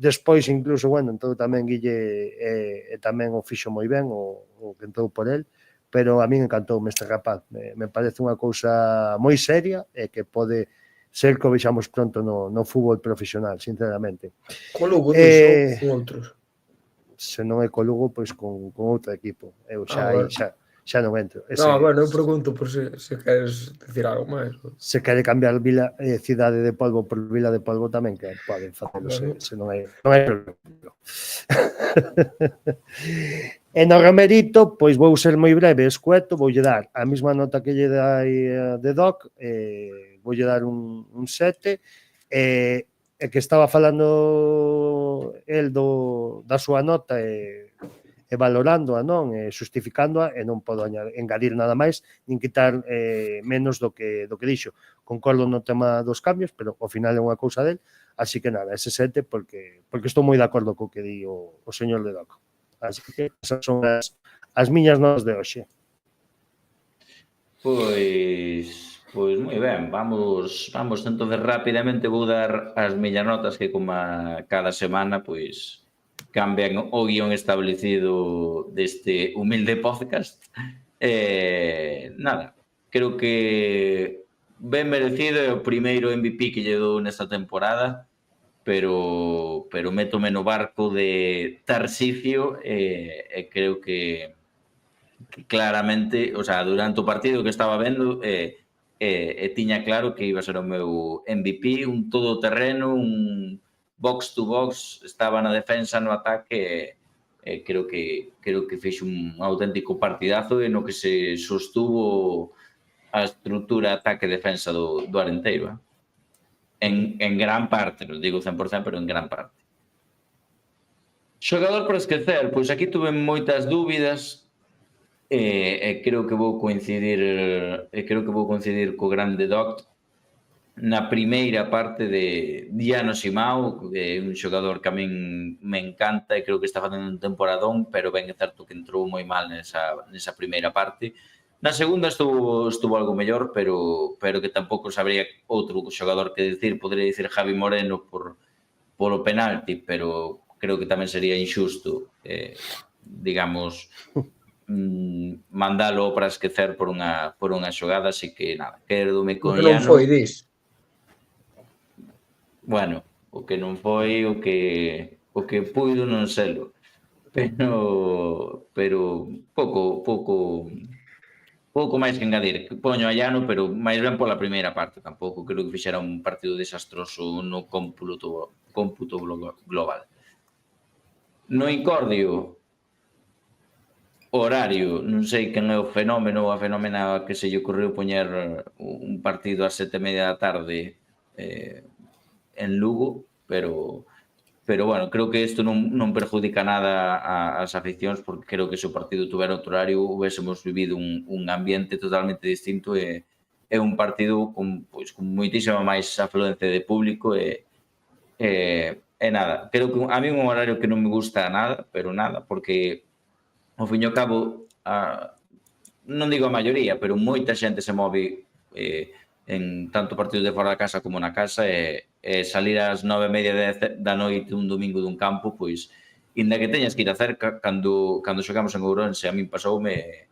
Speaker 4: Despois, incluso, bueno, entrou tamén Guille e tamén o fixo moi ben, o que entrou por él, pero a min encantoume este rapaz. Me parece unha cousa moi seria e que pode ser que o vexamos pronto no fútbol profesional, sinceramente.
Speaker 8: Co Lugo, con outros.
Speaker 4: Se non é co Lugo, pois con outro equipo. Eu xa non entro.
Speaker 8: No, bueno, eu pregunto por se queres dicir algo máis.
Speaker 4: Se quere cambiar Cidade de Polvo por Vila de Polvo tamén que poden facelo, se non hai problema. E no Romerito, pois vou ser moi breve, escueto, voulle dar a mesma nota que lle dai de Doc, voulle dar un 7, e que estaba falando el da súa nota e valorándoa, non? Justificándoa, e non podo engadir nada máis, nin quitar menos do que dixo. Concordo no tema dos cambios, pero ao final é unha cousa del, así que nada, ese 7, porque estou moi de acordo co que di o señor de Doc. Así que esas son as miñas notas de hoxe.
Speaker 3: Pois moi ben, vamos entonces rapidamente vou dar as miñas notas que como cada semana pois cambian o guión establecido deste humilde podcast Nada, creo que ben merecido, é o primeiro MVP que lle dou nesta temporada, pero métome no barco de Tarsicio e creo que claramente, o sea, durante o partido que estaba vendo, tiña claro que iba a ser o meu MVP, un todoterreno, un box to box, estaba na defensa, no ataque, creo que fixo un auténtico partidazo e no que se sostuvo a estrutura ataque-defensa do Arenteiro. En gran parte, non digo 100%, pero en gran parte. Xogador para esquecer, pois aquí tuve moitas dúbidas e creo que vou coincidir co grande Doc na primeira parte de Diano Simao, que é un xogador que a min me encanta e creo que está facendo un temporadón, pero ben é certo que entrou moi mal nesa primeira parte. Na segunda estuvo algo mellor, pero que tampouco sabría outro xogador que dicir. Podría dicir Javi Moreno polo penalti, pero creo que tamén sería injusto, digamos, mandalo para esquecer por unha xogada, así que nada, quédome con
Speaker 8: Que non
Speaker 3: Llano.
Speaker 8: foi, dis.
Speaker 3: Bueno, o que non foi, o que puido non selo, pero pouco máis que engadir. Poño a Llano, pero máis ben pola primeira parte, tampouco creo que fixera un partido desastroso no cómputo global. No Incordio, horario, non sei quen é o fenómeno ou a fenómena que se lle ocurriu poñer un partido ás 7:30 da tarde en Lugo, pero bueno, creo que isto non perjudica nada ás aficións, porque creo que se o partido tuvera outro horario hubiésemos vivido un ambiente totalmente distinto e un partido con moitísima máis afluencia de público e nada, creo que a mí un horario que non me gusta nada, pero nada, porque ao fin e ao cabo, non digo a maioría, pero moita xente se move en tanto partidos de fora da casa como na casa e salir ás 9:30 da noite un domingo dun campo, pois, inda que teñas que ir a cerca, cando xogamos en Ourense, a min pasoume,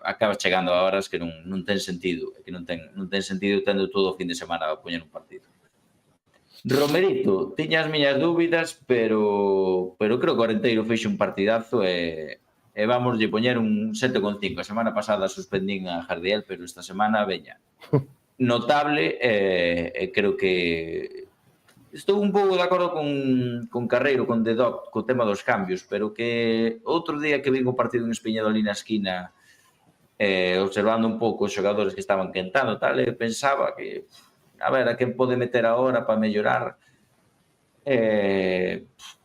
Speaker 3: acabas chegando a horas que non ten sentido, que non ten sentido tendo todo o fin de semana a poñer un partido. Romerito, tiña as miñas dúbidas, pero creo que o Arenteiro fixo un partidazo e vamos lle poñer un 7,5. A semana pasada suspendín a Jardiel, pero esta semana, veña, notable, e creo que estou un pouco de acordo con Carreiro, con The Doc, co tema dos cambios, pero que outro día que vin o partido en Espiñedo ali na esquina, observando un pouco os xogadores que estaban quentando, tal, e pensaba que, a ver, a quen pode meter agora para mellorar.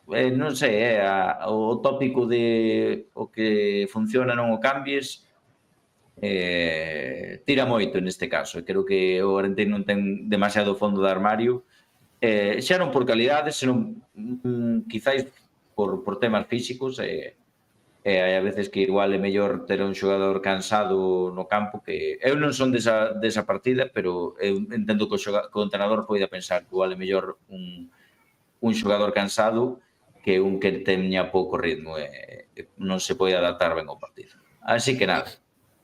Speaker 3: Non sei, o tópico de o que funciona non o cambies, tira moito neste caso. Creo que o Arenteiro non ten demasiado fondo de armario, xa non por calidade, senón quizáis por temas físicos, hai a veces que igual é mellor ter un xogador cansado no campo, que eu non son desa partida, pero eu entendo que o entrenador poida pensar que igual é mellor un xogador cansado que un que teña pouco ritmo e non se pode adaptar ben ao partido. Así que nada,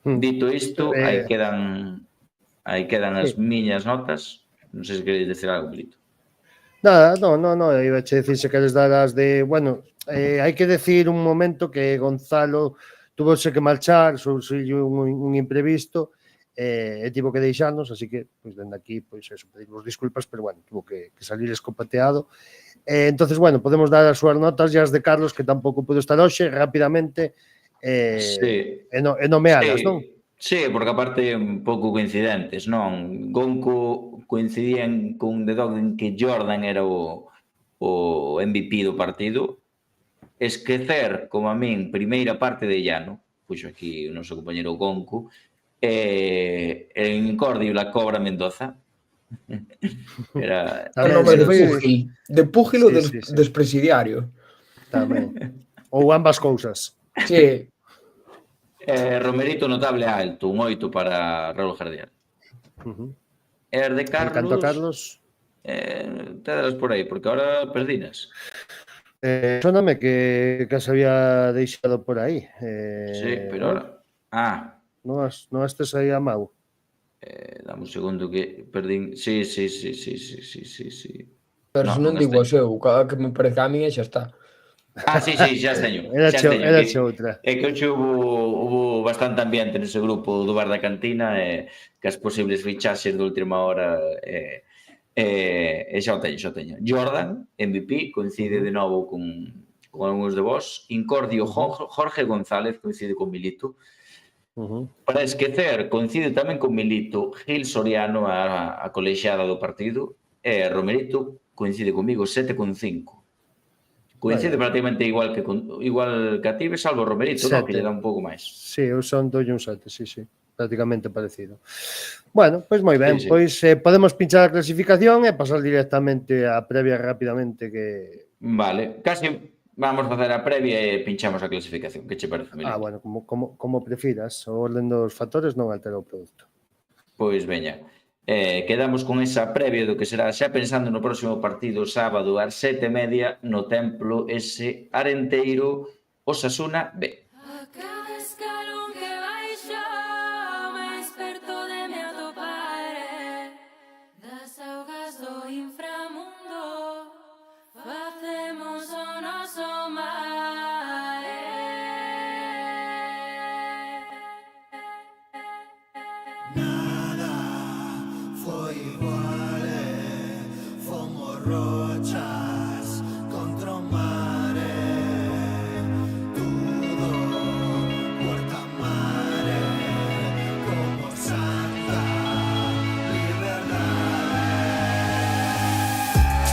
Speaker 3: dito isto, aí quedan as miñas notas. Non sei se queréis decir algo, Brito.
Speaker 4: Nada, no, iba a decir se queres dar as de, bueno, hai que decir un momento que Gonzalo tuvose que marchar, surgiu un imprevisto e tivo que deixarnos, así que, pois, dende aquí, pois, eso, pedimos disculpas, pero, bueno, tuvo que salir escopeteado. Entonces, bueno, podemos dar as súas notas e as de Carlos, que tampouco pudo estar hoxe, rapidamente, e nomealas, non?
Speaker 3: Sí, porque aparte un pouco coincidentes, non? Gonco coincidían con The Dog en que Jordan era o MVP do partido. Esquecer, como a min, primeira parte de Llano, puxo aquí o noso compañero Gonco, en Incordio la Cobra Mendoza.
Speaker 8: Era de púgil ou despresidiario.
Speaker 4: Tamén. Ou ambas cousas.
Speaker 8: Sí.
Speaker 3: Romerito notable alto, un 8 para Raúl Jardiel. As de Carlos...
Speaker 4: En canto a Carlos...
Speaker 3: Tédelas por aí, porque ahora perdinas.
Speaker 4: Sóname que se había deixado por aí.
Speaker 3: Sí, pero ahora... Ah,
Speaker 4: Non as tes aí a mau?
Speaker 3: dame un segundo que perdín. Sí.
Speaker 8: Pero
Speaker 3: No,
Speaker 8: se
Speaker 3: non
Speaker 8: non
Speaker 3: as
Speaker 8: digo
Speaker 3: teño.
Speaker 8: as eu, que me parece a min e xa está.
Speaker 3: Sí, xa as teño, xa as teño.
Speaker 4: Era outra.
Speaker 3: É que hoxe hubo bastante ambiente nese grupo do bar da cantina que as posibles fichaxes de última hora xa o teño. Jordan, MVP, coincide de novo con algúns de vós. Incordio, Jorge González, coincide con Milito. Para esquecer, coincide tamén con Milito, Gil Soriano, a colexiada do partido, e Romerito coincide comigo, 7,5. Coincide prácticamente igual que a ti, salvo Romerito, no, que lle dá un pouco máis.
Speaker 4: Sí, eu son doulle un 7, sí. Prácticamente parecido. Bueno, pois moi ben,
Speaker 3: Sí.
Speaker 4: pois podemos pinchar a clasificación e pasar directamente á previa rapidamente que...
Speaker 3: Vale, casi vamos facer a previa e pinchamos a clasificación. Que che parece, Milito?
Speaker 4: Bueno, como prefiras. O orden dos factores non altera o produto.
Speaker 3: Pois veña, quedamos con esa previa do que será xa pensando no próximo partido sábado ás 7:30 no templo ese Arenteiro Osasuna B.
Speaker 9: A cada escalón que baixo máis perto de me atopare das augas do inframundo facemos o noso mar
Speaker 1: Nada foi igual, fomos rochas contra o mare, tudo puerta a mare, como santa liberdade.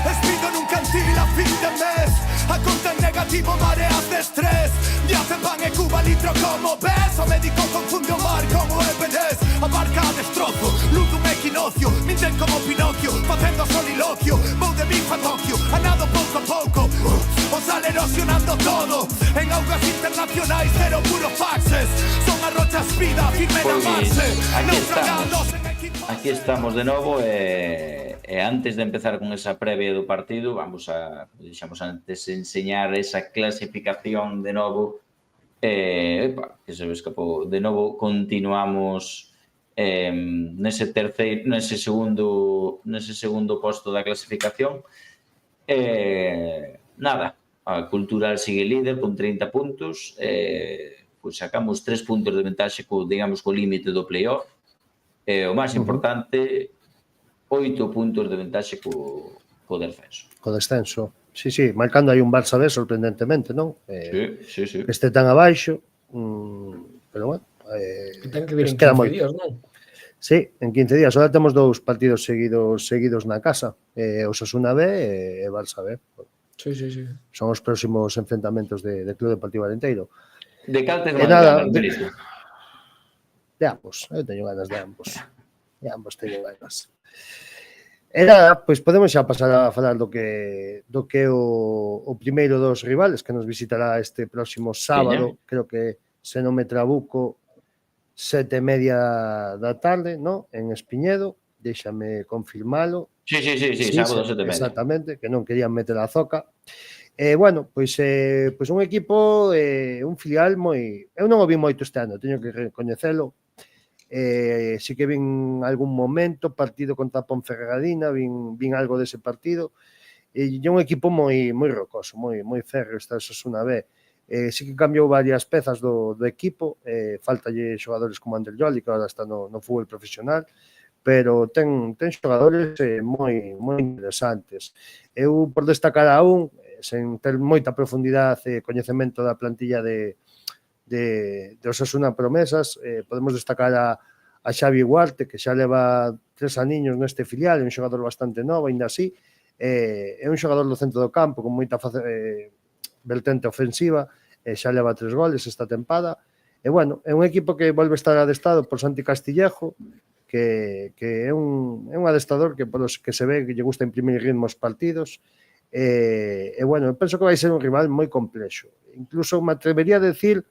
Speaker 1: Espido nun cantil a fin de mes, a conta en negativo, mareas de estrés. Diace pan e Cuba litro como ves, o médico confunde o mar como Ebenes. A barca a destrozo, luz dun equinoccio, minten como Pinocchio, facendo soliloquio. Vou de Vigo a Tokio, a nado pouco a pouco, o sal erosionando todo. En augas internacionais, cero puro faxes, son as rochas vida, firme na marche.
Speaker 3: Aquí estamos de novo e antes de empezar con esa previa do partido vamos a, deixamos antes, enseñar esa clasificación de novo que se me escapou. De novo continuamos nese segundo posto da clasificación. Nada, a Cultural sigue líder con 30 puntos, pois sacamos 3 puntos de ventaxe co límite do playoff. O máis importante, 8 puntos de ventaxe co descenso.
Speaker 4: Co descenso. Sí, marcando aí un Barça B sorprendentemente, non?
Speaker 3: Sí.
Speaker 4: Que este tan abaixo, pero bueno.
Speaker 8: Que ten que vir en 15 días, non?
Speaker 4: Sí, en 15 días. Ahora temos 2 partidos seguidos na casa. Osasuna B e Barça B.
Speaker 8: Sí.
Speaker 4: Son os próximos enfrentamentos de Club Deportivo Arenteiro.
Speaker 3: De cal tes máis ganas, Milito?
Speaker 4: De ambos, eu teño ganas de ambos. De ambos teño ganas. E nada, pois podemos xa pasar a falar do que é o primeiro dos rivales que nos visitará este próximo sábado, creo que se non me trabuco 7:30 da tarde, ¿no? En Espiñedo, déxame confirmalo.
Speaker 3: Sí, sábado 7:30.
Speaker 4: Exactamente, que non querían meter a zoca. Bueno, pois un equipo, un filial moi... Eu non o vi moito este ano, teño que recoñecelo. Si que vin algún momento, partido contra Ponferradina, vin algo dese partido. E é un equipo moi rocoso, moi férreo, esta Osasuna B. Si que cambiou varias pezas do equipo, faltalle xogadores como Ander Jolly, que agora está no fútbol profesional, pero ten xogadores moi interesantes. Eu, por destacar a un, sen ter moita profundidade e coñecemento da plantilla de Osasuna Promesas, podemos destacar a Xavi Huarte, que xa leva 3 aniños neste filial, é un xogador bastante novo, ainda así, é un xogador do centro do campo con moita vertente ofensiva, xa leva 3 goles esta tempada, e bueno, é un equipo que volve a estar adestado por Santi Castillejo, que é un adestador que polos que se ve que lle gusta imprimir ritmo aos partidos, e bueno, penso que vai ser un rival moi complexo. Incluso me atrevería a decir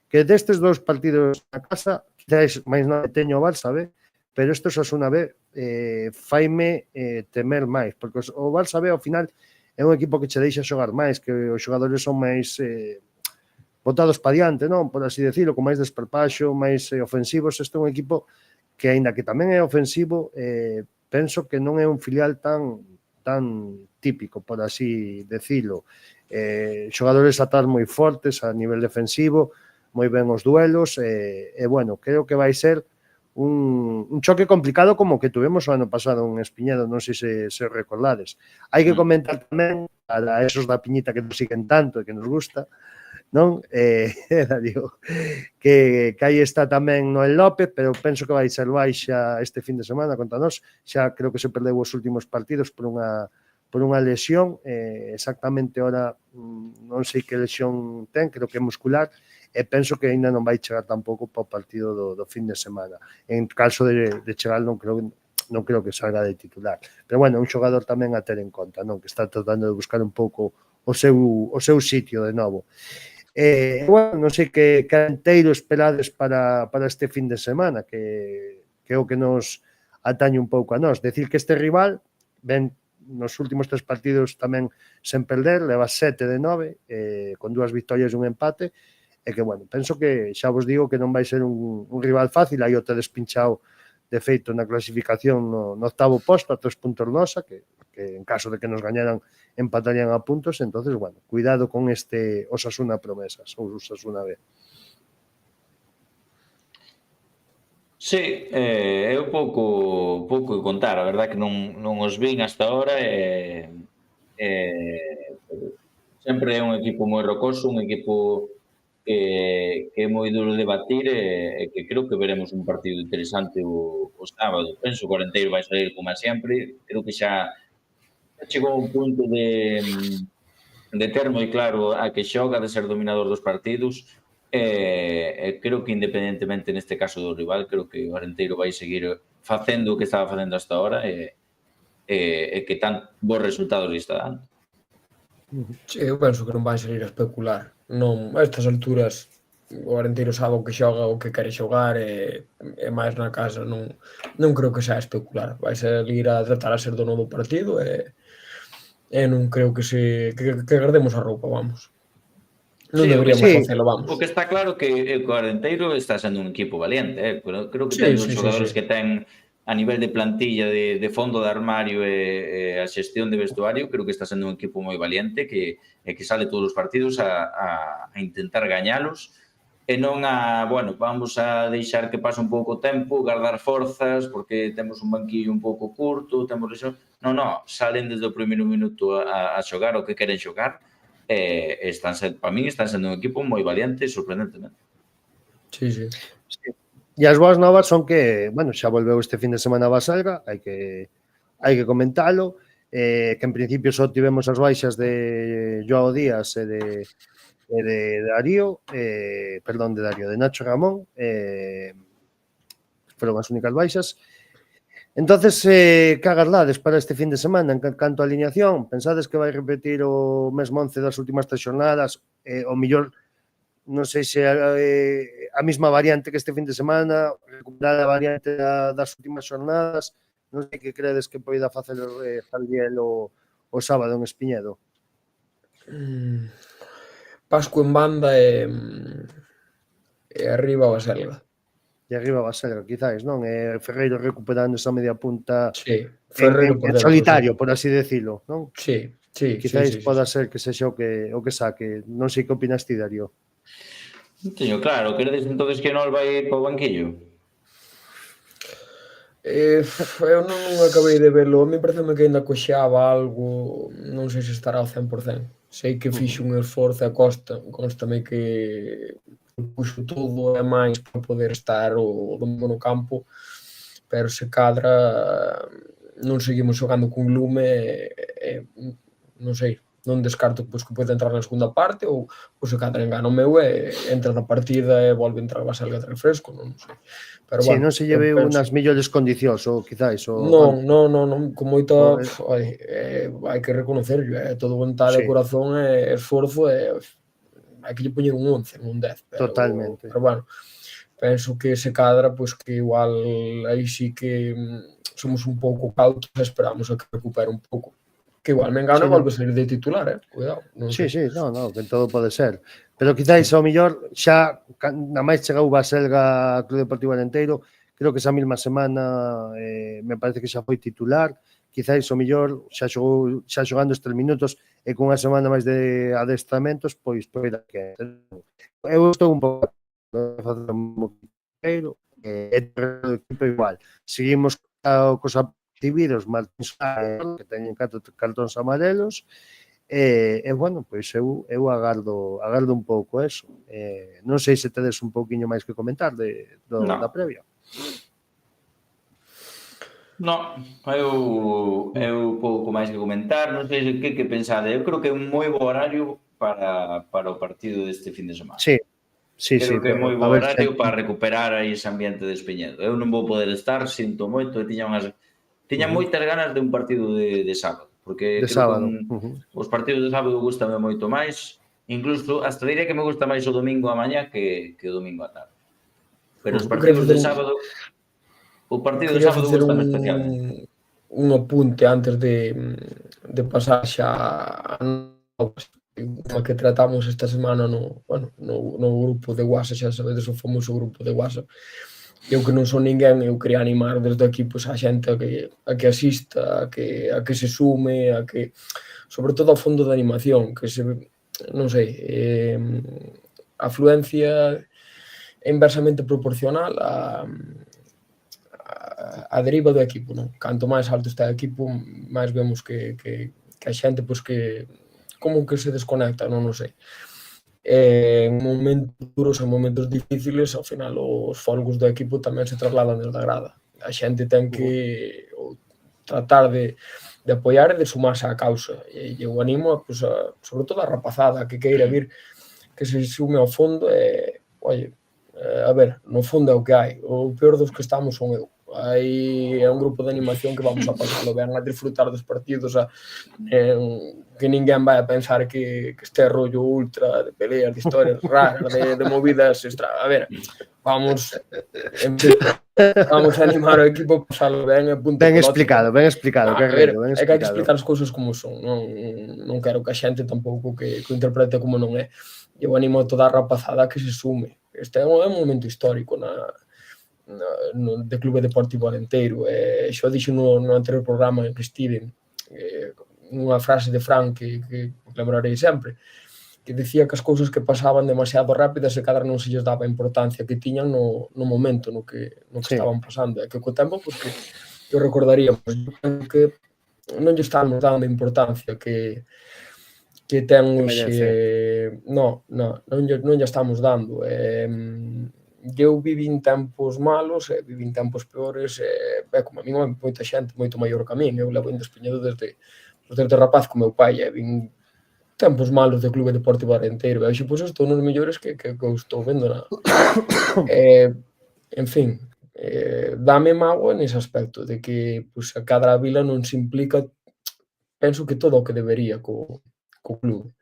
Speaker 4: que destes 2 partidos na casa, quizás máis nada teño o Barça B, pero este Osasuna B faime temer máis, porque o Barça B ao final é un equipo que che deixa xogar máis, que os xogadores son máis botados para diante, non? Por así decirlo, con máis desperpaxo, máis ofensivos. Este é un equipo que, aínda que tamén é ofensivo, penso que non é un filial tan típico, por así decirlo. Xogadores atrás moi fortes a nivel defensivo, moi ben os duelos, e bueno, creo que vai ser un choque complicado como que tuvemos o ano pasado en Espiñedo, non sei se recordades. Hai que comentar tamén a esos da Piñita que nos siguen tanto e que nos gusta, non? Darío, que aí está tamén Noel López, pero penso que vai ser baixa este fin de semana contra nós. Xa creo que se perdeu os últimos partidos por unha lesión, exactamente ora non sei que lesión ten, creo que é muscular, e penso que ainda non vai chegar tampouco para o partido do fin de semana. En caso de chegar non creo que salga de titular. Pero bueno, un xogador tamén a ter en conta, non? Que está tratando de buscar un pouco o seu sitio de novo. Bueno, non sei que canteiro esperades para este fin de semana, que é o que nos atañe un pouco a nós. Decir que este rival ven nos últimos 3 partidos tamén sen perder, leva 7 de 9, con 2 victorias e un empate, e que, bueno, penso que xa vos digo que non vai ser un rival fácil. Aí o tedes pinchado de feito na clasificación no 8º posto, a 3 puntos nosa, que en caso de que nos gañaran empatarían a puntos. Entonces, bueno, cuidado con este Osasuna Promesas ou Osasuna B.
Speaker 3: Sí, é un pouco que contar, a verdad que non os vin hasta ahora, sempre é un equipo moi rocoso, un equipo que é moi duro de batir, e que creo que veremos un partido interesante o sábado. Penso que o Arenteiro vai sair como sempre, creo que xa chegou a un punto de ter moi claro a que xoga, de ser dominador dos partidos, e creo que independentemente neste caso do rival, creo que o Arenteiro vai seguir facendo o que estaba facendo hasta ahora, e que tan bons resultados lhe está dando.
Speaker 8: Sí, eu penso que non vai salir a especular. Non, a estas alturas o Arenteiro sabe o que xoga, o que quere xogar, e máis na casa non creo que sea especular. Vai salir a tratar a ser dono do partido, e non creo que guardemos a roupa, vamos. Non deberíamos facelo, vamos.
Speaker 3: O que está claro que o Arenteiro está sendo un equipo valiente, creo que ten uns xogadores que ten a nivel de plantilla, de fondo de armario e a xestión de vestuario, creo que está sendo un equipo moi valiente, que sale todos os partidos a intentar gañalos, e non bueno, vamos a deixar que pase un pouco o tempo, guardar forzas, porque temos un banquillo un pouco curto, temos lesión. Non, salen desde o primeiro minuto a xogar o que queren xogar, e para min están sendo un equipo moi valiente, sorprendentemente.
Speaker 8: Sí.
Speaker 4: E as boas novas son que, bueno, xa volveu este fin de semana a Baselga, hai que comentalo, que en principio só tivemos as baixas de Joao Díaz e de Darío, de Nacho Ramón, foron as únicas baixas. Entonces, que agardades para este fin de semana en canto a alineación? Pensades que vai repetir o mesmo 11 das últimas 3 xornadas, o mellor, non sei se a mesma variante que este fin de semana, recuperar a variante das últimas xornadas, non sei que credes que poida facer Jaldiel o sábado en Espiñedo.
Speaker 8: Pascu en banda e arriba o Baselga.
Speaker 4: E arriba va a ser, quizáis, non? Ferreiro recuperando esa media punta
Speaker 8: Ferreiro
Speaker 4: en solitario, por así decirlo, non?
Speaker 8: Sí.
Speaker 4: Quizáis poda ser que sexa o que saque. Non sei que opinas ti, Darío.
Speaker 3: Teño claro, queredes entonces que non vai para o banquillo?
Speaker 8: Eu non acabei de verlo, a mí pareceme que ainda coxeaba algo, non sei se estará ao 100%. Sei que fixo un esforzo a constame que puxo todo e máis para poder estar o domingo no campo, pero se cadra non seguimos xogando con lume, non sei, non descarto que pode entrar na segunda parte, ou se cadra engano meu e entra na partida e volve a entrar a Baselga de refresco, non sei. Pero,
Speaker 4: sí, non se lleve unhas mellores condicións, ou quizáis...
Speaker 8: Non, con moita... hai que reconocerlo, todo vontade, corazón e esforzo, e hai que lle poñer un 11, un 10.
Speaker 4: Totalmente.
Speaker 8: Pero, bueno, penso que se cadra, pois que igual aí sí que somos un pouco cautos e esperamos a que recupere un pouco. Que igual me engano
Speaker 4: Sí,
Speaker 8: e volve a salir de titular, cuidado. Non
Speaker 4: Sí,
Speaker 8: sei.
Speaker 4: sí, no, que todo pode ser. Pero quizáis ao mellor xa na máis chegou Baselga Club Deportivo Alenteiro, creo que esa mesma semana me parece que xa foi titular, quizáis ao mellor xa xogando estes minutos e con unha semana máis de adestramentos, pois poida que eu estou un pouco facendo un pouqueiro o equipo igual. Seguimos cos actividos Martín que teñen 4 cartóns amarelos. Bueno, pois eu agardo un pouco eso. Non sei se tedes un pouquiño máis que comentar da previa.
Speaker 3: No, eu pouco máis que comentar, non sei que pensade. Eu creo que é un moi bo horario para o partido deste fin de semana.
Speaker 4: Sí,
Speaker 3: Creo que é moi bo
Speaker 4: a ver
Speaker 3: horario para recuperar aí ese ambiente de Espeñedo. Eu non vou poder estar, sinto moito, e tiña moitas ganas de un partido de sábado, porque
Speaker 4: de
Speaker 3: creo
Speaker 4: sábado.
Speaker 3: que os partidos de sábado gustame moito máis, incluso hasta diría que me gusta máis o domingo a mañá que o domingo a tarde. Pero os partidos de sábado, o partido de
Speaker 8: Quería
Speaker 3: sábado
Speaker 8: facer
Speaker 3: gustame especialmente.
Speaker 8: un apunte antes de pasar xa a tema que tratamos esta semana no grupo de WhatsApp, xa sabedes o famoso grupo de WhatsApp. Eu que non son ninguén, eu quería animar desde aquí pois, a xente a que asista, a que se sume, a que, sobre todo ao fondo de animación, que se, non sei, a afluencia é inversamente proporcional a deriva do equipo, non? Canto máis alto está o equipo, máis vemos que a xente, pois que como que se desconecta, non sei. En momentos duros, en momentos difíciles, ao final os folgos do equipo tamén se trasladan desde a grada. A xente ten que tratar de apoiar e de sumarse á causa. E eu animo, pues, sobre todo a rapazada que queira vir, que se sume ao fondo e, oye, a ver, no fondo é o que hai. O peor dos que estamos son eu. Aí é un grupo de animación que vamos a pasalo ben, a disfrutar dos partidos, que ninguén vai a pensar que este rollo ultra de peleas, de historias raras, de movidas extra. A ver, vamos a animar o equipo a pasalo ben e punto
Speaker 4: Ben
Speaker 8: pelota.
Speaker 4: explicado,
Speaker 8: A ver,
Speaker 4: ben
Speaker 8: é que hai que
Speaker 4: explicado.
Speaker 8: explicar as cousas como son, non quero que a xente tampouco que o interprete como non é. Eu animo a toda a rapazada que se sume. Este é un momento histórico no de Clube Deportivo Alenteiro. Xo dixo no anterior programa en que estive, unha frase de Fran que lembrarei sempre, que dicía que as cousas que pasaban demasiado rápidas e cada non se lles daba a importancia que tiñan no momento no que estaban pasando, e que co tempo, pois que o recordaríamos. Que non lle estamos dando a importancia que ten hoxe. Non lle estamos dando. Eu vivín tempos malos e vivín tempos peores, como a min moita xente moito maior que a min. Eu levo indo Espeñedo desde rapaz con meu pai, e vin tempos malos do Clube Deportivo Alenteiro, e hoxe pois estou nos mellores que eu estou vendo en fin, dame mágoa nese aspecto de que pois, a cada vila non se implica, penso que todo o que debería co clube.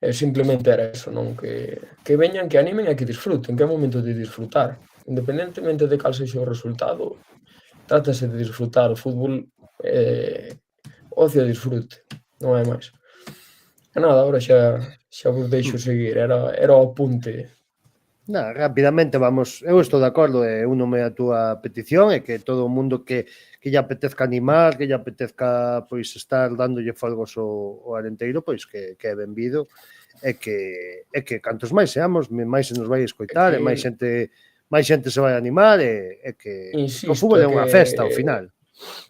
Speaker 8: Simplemente era eso, non? Que veñan, que animen e que disfruten, que é o momento de disfrutar. Independentemente de cal sexa o resultado, trátase de disfrutar. O fútbol ocio e disfrute, non é máis. E nada, agora xa vos deixo seguir, era o apunte.
Speaker 4: Rapidamente vamos, eu estou de acordo e únome a túa petición e que todo o mundo que lle apetezca animar, que lle apetezca pois estar dándolle folgos ao Alenteiro, pois que é benvido e que cantos máis seamos, máis se nos vai escoitar e máis xente se vai animar e que o fútbol é unha festa ao final.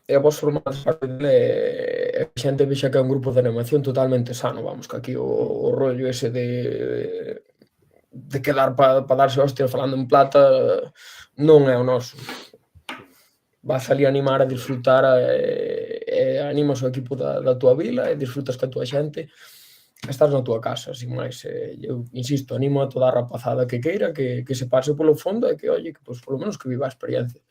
Speaker 8: E vos formades parte dele, a xente vexa que é un grupo de animación totalmente sano, vamos, que aquí o rollo ese de quedar para darse hostia falando en plata non é o noso. Vas ali a animar, a disfrutar, animas o equipo da tua vila e disfrutas ca tua xente, estás na tua casa, sin máis. Eu insisto, animo a toda a rapazada que queira que se pase polo fondo e que, oye, que polo menos que viva a experiencia.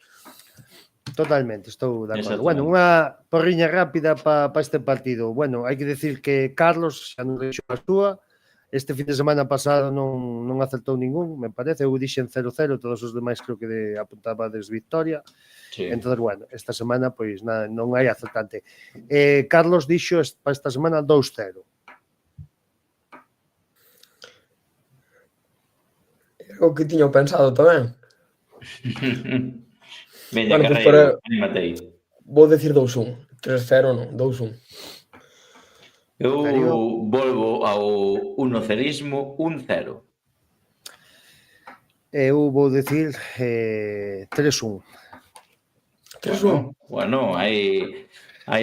Speaker 4: Totalmente, estou de acordo. Bueno, unha porriña rápida para este partido. Bueno, hai que decir que Carlos xa non deixou a súa, Este fin de semana pasado non acertou ningún, me parece. Eu dixen 0-0, todos os demais creo que apuntabades victoria.
Speaker 3: Sí.
Speaker 4: Entonces, bueno, esta semana pois nada, non hai acertante. Carlos dixo para esta semana 2-0.
Speaker 8: O que tiño pensado tamén.
Speaker 3: Veña,
Speaker 8: Bueno, pois
Speaker 3: Carreiro, anímate aí.
Speaker 8: vou decir 2-1. 3-0 non, 2-1.
Speaker 3: Eu
Speaker 4: Darío.
Speaker 3: volvo ao unocerismo 1-0.
Speaker 4: Eu vou decir 3-1.
Speaker 8: 3-1.
Speaker 3: Bueno, hai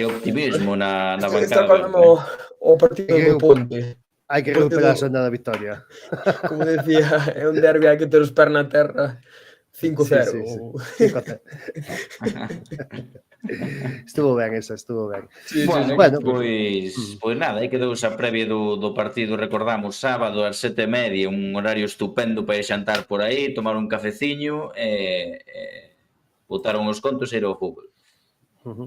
Speaker 3: optimismo na
Speaker 8: Está
Speaker 3: bancada.
Speaker 8: pasando o partido do Ponte.
Speaker 4: Hai que recuperar a senda da victoria.
Speaker 8: Como decía, é un derbi, hai que ter os pés na terra. 5-0.
Speaker 4: Sí. 5-0. Estuvo ben esa, estuvo ben.
Speaker 3: Bueno, pois nada, aí quedou esa previa do partido, recordamos, sábado ás 7:30, un horario estupendo para ir xantar por aí, tomar un cafeciño e botaron os contos e ir ao fútbol.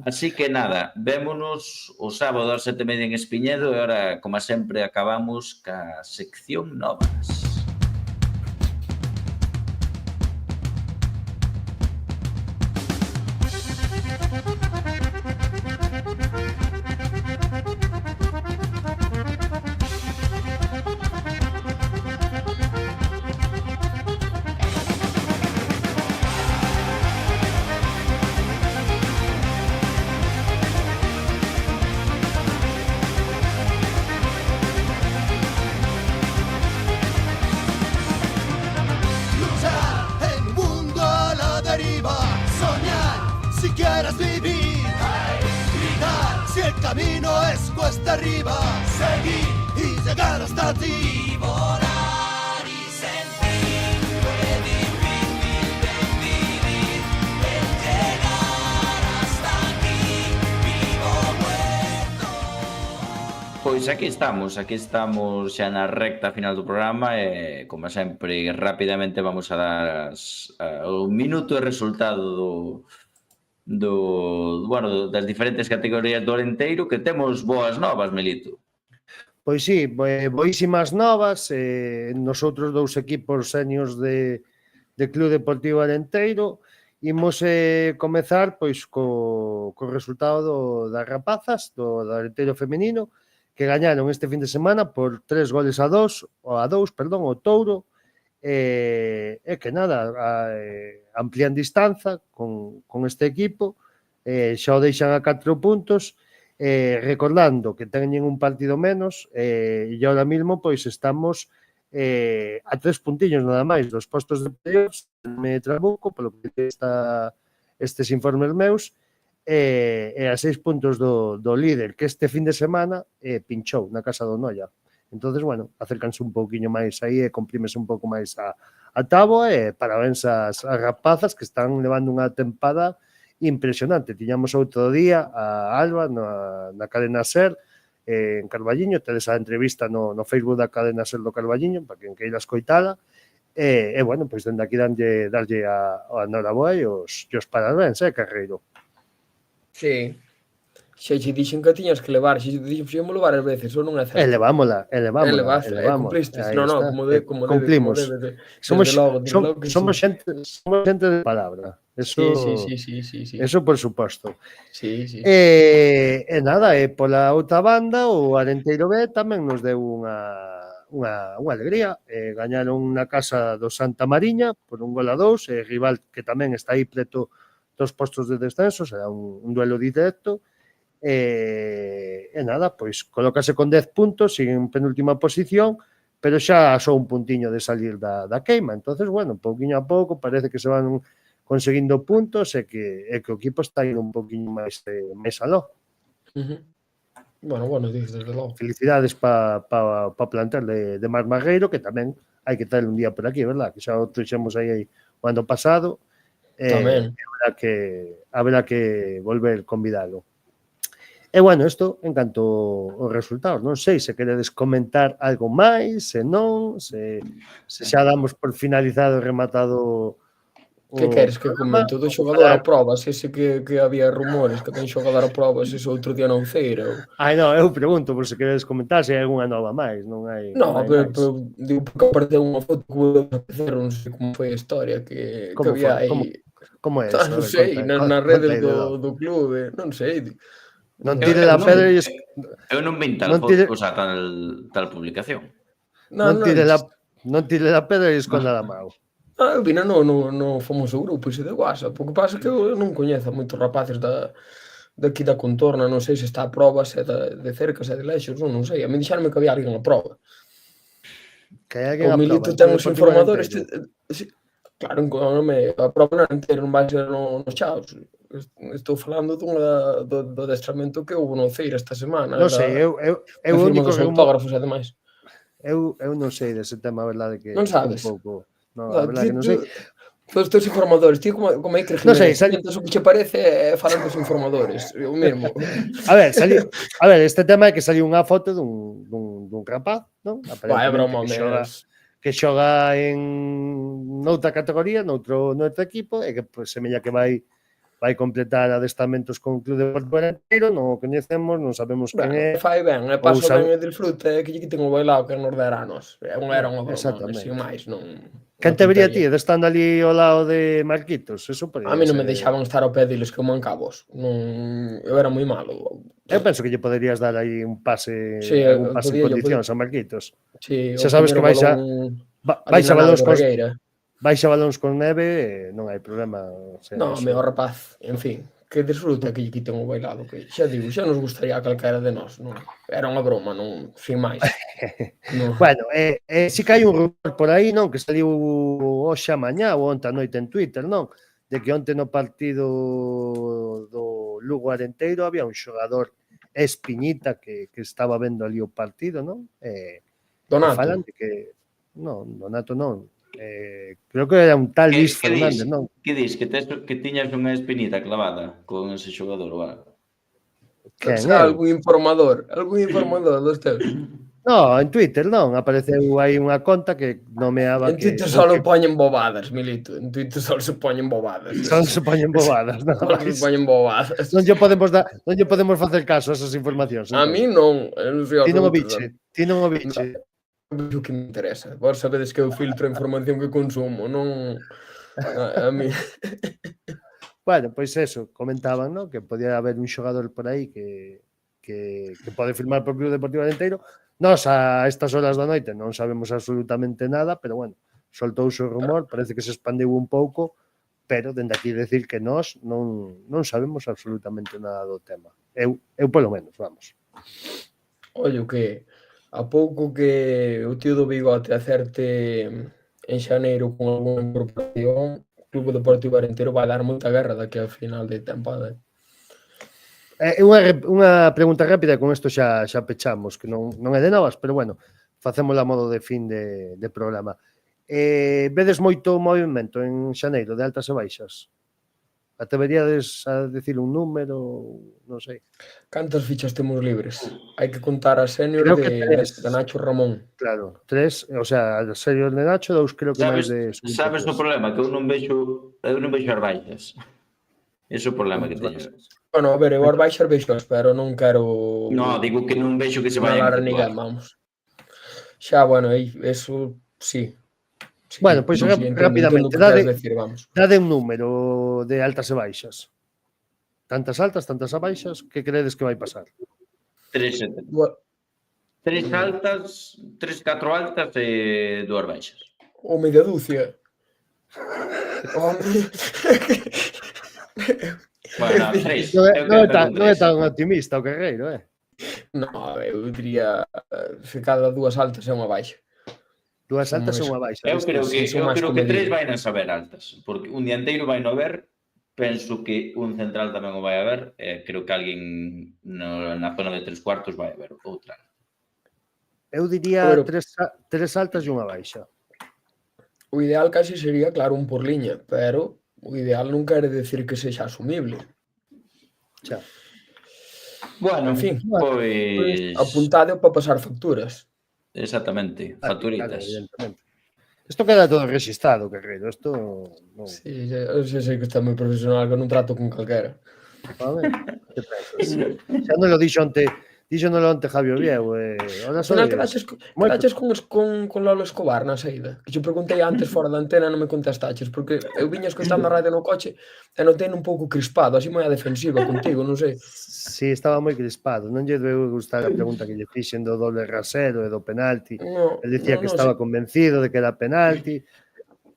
Speaker 3: Así que nada, vémonos o sábado ás 7:30 en Espiñedo e ahora, como sempre, acabamos ca sección novas.
Speaker 1: Luchar en un mundo a la deriva, soñar si quieres vivir, gritar si el camino es cuesta arriba, seguir y llegar hasta ti, volar y sentir, fue difícil de vivir, el llegar hasta aquí, vivo o muerto.
Speaker 3: Pois aquí estamos xa na recta final do programa e, como sempre, rapidamente vamos a dar o minuto de resultado das diferentes categorías do Arenteiro, que temos boas novas, Melito.
Speaker 4: Pois sí, boísimas novas. Nosotros dous equipos seniors de Club Deportivo Arenteiro imos comezar pois co resultado das rapazas do Arenteiro femenino, que gañaron este fin de semana por 3-2 o Touro, e que nada, amplían distanza con este equipo, xa o deixan a 4 puntos, recordando que teñen un partido menos, e ahora mismo pois estamos a 3 puntiños nada máis dos postos de playoffs, me trabuco polo que estes informes meus, e a 6 puntos do líder, que este fin de semana pinchou na casa do Noia. Entonces, bueno, acércanse un pouquiño máis aí e comprímese un pouco máis a táboa, e parabéns ás rapazas que están levando unha tempada impresionante. Tiñamos outro día a Alba na cadena SER en Carballiño, tedes a entrevista no Facebook da cadena SER do Carballiño, para quen queira escoitala, e bueno, pois dende aquí darlle a noraboa e os parabéns, Carreiro.
Speaker 8: Sí. Xa che dixen que tiñas que levar, xa te dixen que levar as veces, ou non é certo?
Speaker 4: Elevámola.
Speaker 8: Cumpliste,
Speaker 4: Aí
Speaker 8: no,
Speaker 4: está.
Speaker 8: como
Speaker 4: Cumplimos.
Speaker 8: debe.
Speaker 4: Somos
Speaker 8: xente.
Speaker 4: xente de palabra. Eso,
Speaker 8: Sí.
Speaker 4: Eso por suposto.
Speaker 8: Sí.
Speaker 4: E nada, pola outra banda, o Arenteiro B tamén nos deu unha alegría. Gañaron na casa do Santa Mariña por 1-2, rival que tamén está aí preto dos postos de descenso, será un duelo directo. E nada, pois colócase con 10 puntos, sigue en penúltima posición, pero xa só un puntiño de salir da queima. Entonces, bueno, pouquiño a pouco parece que se van conseguindo puntos e que o equipo está indo un pouquiño máis aló.
Speaker 8: Bueno, dices, desde logo.
Speaker 4: Felicidades pa plantel de Mar Margueiro, que tamén hai que traer un día por aquí, verdad? Que xa o trouxemos aí o ano pasado.
Speaker 8: Tamén.
Speaker 4: Haberá que volver convidalo. E bueno, isto en canto aos resultados, non sei se queredes comentar algo máis, se non, se xa damos por finalizado e rematado
Speaker 8: Que queres que comente? O do xogador a probas, ese que había rumores que ten xogador a probas ese outro día na Uceira.
Speaker 4: Ai, non, eu pregunto por se queredes comentar se hai algunha nova máis, non hai
Speaker 8: No,
Speaker 4: máis.
Speaker 8: digo porque apareceu unha foto que vou facer, non sei como foi a historia que
Speaker 4: Como
Speaker 8: había
Speaker 4: foi?
Speaker 8: aí.
Speaker 4: Como é eso? A
Speaker 8: Non
Speaker 4: ver,
Speaker 8: sei, nas redes
Speaker 4: conta aí de dó.
Speaker 8: do clube, non sei.
Speaker 4: Non
Speaker 3: Eu,
Speaker 4: tire
Speaker 3: eu
Speaker 4: da
Speaker 3: non,
Speaker 4: pedra e
Speaker 3: eu non vin tal,
Speaker 4: non tire,
Speaker 3: o sea, tal publicación.
Speaker 4: non tire da pedra e esconda da mão.
Speaker 8: Eu vina no famoso grupo ese de WhatsApp. O que pasa é que eu non coñezo moitos rapaces daqui da contorna, non sei se está a proba, se é de cerca, se é de lexos, non sei. A mí dixaronme que había alguén a proba.
Speaker 4: Que hai alguén
Speaker 8: O
Speaker 4: a
Speaker 8: Milito
Speaker 4: prova.
Speaker 8: ten
Speaker 4: Club
Speaker 8: os
Speaker 4: Deportivo
Speaker 8: informadores.
Speaker 4: Arenteiro.
Speaker 8: Claro, a proba non entero, non vai ser nos chaos. Estou falando do adestramento que houve no Ceira esta semana.
Speaker 4: Non sei, eu
Speaker 8: da
Speaker 4: o
Speaker 8: firma
Speaker 4: único
Speaker 8: dos
Speaker 4: rumor,
Speaker 8: autógrafos e demais.
Speaker 4: eu non sei dese tema, a verdade que
Speaker 8: Non
Speaker 4: estou un
Speaker 8: sabes?
Speaker 4: pouco, non, a verdade que non sei.
Speaker 8: Todos os teus informadores, ti como Iker
Speaker 4: Non sei,
Speaker 8: Jiménez, comentas o que che parece e falan dos informadores, o mesmo.
Speaker 4: A ver, este tema é que saliu unha foto dun rapaz, non?
Speaker 8: Vai, é broma,
Speaker 4: Que xoga en noutra categoría, noutro equipo, e que pues, semella que vai completar adestamentos con o Club Deportivo Arenteiro, non o coñecemos, non sabemos quen é.
Speaker 8: Fai ben, e paso
Speaker 4: Ou
Speaker 8: ben e disfrute, que lle quiten o bailado que nos deranos. Era unha broma,
Speaker 4: Exactamente.
Speaker 8: sin máis, non.
Speaker 4: Quen te vería ti, estando ali ao lado de Marquitos? Eso podría
Speaker 8: A mí non me
Speaker 4: ser.
Speaker 8: deixaban estar ao pé deles como en cabos. Non, eu era moi malo.
Speaker 4: Eu penso que lle poderías dar aí un pase,
Speaker 8: Sí,
Speaker 4: algún pase en
Speaker 8: podía,
Speaker 4: condicións a Marquitos.
Speaker 8: Sí,
Speaker 4: Xa
Speaker 8: o
Speaker 4: sabes que
Speaker 8: primeiro
Speaker 4: baixa
Speaker 8: balón ali na nave
Speaker 4: balóns
Speaker 8: do
Speaker 4: con
Speaker 8: Regueira.
Speaker 4: baixa balóns con neve, non hai problema. O sea,
Speaker 8: No,
Speaker 4: eso-
Speaker 8: meu rapaz, en fin, que disfruta que lle quiten o bailado, que xa digo, xa nos gustaría a calquera de nós, non? Era unha broma, non, sin máis. Non.
Speaker 4: Bueno, si que hai un rumor por aí, non? Que saliu hoxe a mañá ou onte a noite en Twitter, non? De que onte no partido do Lugo Arenteiro había un xogador Espiñita que estaba vendo ali o partido, non?
Speaker 8: Donato.
Speaker 4: Falan de que non, Donato non. Creo que era un tal Luis Fernández, non?
Speaker 3: Que dis? Que tiñas unha espinita clavada con ese xogador, va?
Speaker 4: Quen,
Speaker 8: Algún informador dos teus.
Speaker 4: No, en Twitter non, apareceu aí unha conta que nomeaba
Speaker 8: En Twitter só poñen bobadas, Milito. En Twitter só se poñen bobadas.
Speaker 4: Só se poñen bobadas, non?
Speaker 8: Só se poñen bobadas.
Speaker 4: Non lle podemos facer caso a esas informacións.
Speaker 8: A mí non, eu non sei
Speaker 4: Ti non o biche, ti non o biche.
Speaker 8: O que me interesa. Vos sabedes que eu filtro a información que consumo, non a mí.
Speaker 4: Bueno, pois eso, comentaban, ¿no? Que podía haber un xogador por aí que pode firmar por Club Deportivo Arenteiro. Nós a estas horas da noite non sabemos absolutamente nada, pero bueno, soltouse o rumor, parece que se expandiu un pouco, pero dende aquí decir que nós non sabemos absolutamente nada do tema. Eu polo menos, vamos.
Speaker 8: Ollo que a pouco que o tío do Bigote acerte en xaneiro con algunha incorporación, o Club Deportivo Arenteiro vai dar moita guerra daqui ao final de temporada.
Speaker 4: Unha pregunta rápida, con isto xa pechamos, que non é de novas, pero bueno, facemos a modo de fin de programa. Vedes moito movimento en xaneiro de altas e baixas? Atreveríades a decir un número, non sei.
Speaker 8: Cantas fichas temos libres? Hai que contar a senior
Speaker 4: Creo que
Speaker 8: de
Speaker 4: 3.
Speaker 8: Nacho Ramón.
Speaker 4: Claro, 3, o sea, a senior de Nacho, 2 creo que máis de...
Speaker 3: Sabes o problema? Que eu non vexo as baixas. Ese é o problema que teño.
Speaker 8: Bueno, a ver, eu as baixas vexo, pero non quero...
Speaker 3: No, digo que non vexo que se vayan
Speaker 8: a ninguén, vamos. Xa, bueno, eso sí.
Speaker 4: Bueno, pois rapidamente, dade un número de altas e baixas. Tantas altas, tantas a baixas, que credes que vai pasar?
Speaker 3: 3 altas, 4 altas e 2 baixas.
Speaker 8: O media dúcia.
Speaker 3: Bueno, 3.
Speaker 4: Non é tan optimista o Carreiro,
Speaker 8: No, eu diría se cada 2 altas é unha baixa.
Speaker 4: 2 altas e unha baixa.
Speaker 3: Eu creo que 3 vai a saber altas, porque un dianteiro vai no ver, penso que un central tamén o vai a ver, creo que alguén na zona de 3 cuartos vai a ver outra.
Speaker 4: Eu diría 3 altas e unha baixa.
Speaker 8: O ideal casi sería, claro, un por liña, pero o ideal non quere decir que sexa asumible.
Speaker 4: Xa.
Speaker 8: En
Speaker 3: Bueno,
Speaker 8: fin,
Speaker 3: pois...
Speaker 8: apuntade para pasar facturas.
Speaker 3: Exactamente, facturitas.
Speaker 4: Claro, evidentemente. Isto queda todo registrado, Carreiro. Isto non...
Speaker 8: Sí, eu sei que está moi profesional, que non trato con calquera.
Speaker 4: Vale, que pensas? Xa non lo díxonolo onte Javi Oviedo, ahora
Speaker 8: Ao final
Speaker 4: sois moi
Speaker 8: quedaches con Lolo Escobar na saída. Que che preguntei antes fora da antena non me contestaches, porque eu viña escoitando a radio no coche e notei un pouco crispado, así moi a defensiva contigo, non sei.
Speaker 4: Sí, estaba moi crispado. Non lle deu gustar a pregunta que lle fixen do doble rasero e do penalti.
Speaker 8: No,
Speaker 4: El dicía que
Speaker 8: no,
Speaker 4: estaba
Speaker 8: sí.
Speaker 4: convencido de que era penalti.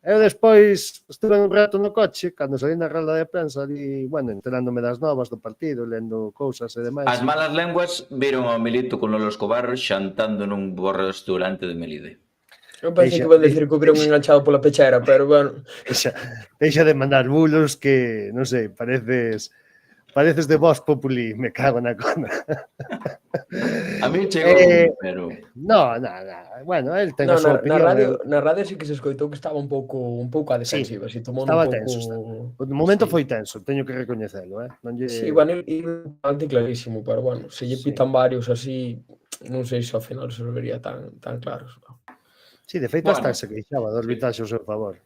Speaker 4: Eu despois estuve un rato no coche, cando salí na rolda de prensa, ali, bueno, enterándome das novas do partido, lendo cousas e demais.
Speaker 3: As malas lenguas viron ao Milito con Lolo Escobar xantando nun bo restaurante de Melide.
Speaker 8: Eu pensei que iban a decir que o viron enganchado pola pechera, pero bueno.
Speaker 4: Deixa de mandar bulos que, non sei, pareces de Vox Populi, me cago na cona.
Speaker 3: A mí chegou, pero...
Speaker 4: No, bueno, el ten a súa opinión.
Speaker 8: Na radio sí que se escoitou que estaba un pouco a defensiva, si tomou un
Speaker 4: Estaba
Speaker 8: pouco...
Speaker 4: tenso. O momento
Speaker 8: Sí.
Speaker 4: foi tenso, teño que recoñecelo, Non lle...
Speaker 8: Sí, bueno, e bastante clarísimo, pero bueno, se lle pitan varios así, non sei se ao final se vería tan claros. No.
Speaker 4: Sí, de feito, hasta
Speaker 3: Bueno.
Speaker 4: se queixaba do arbitraxe ao seu favor.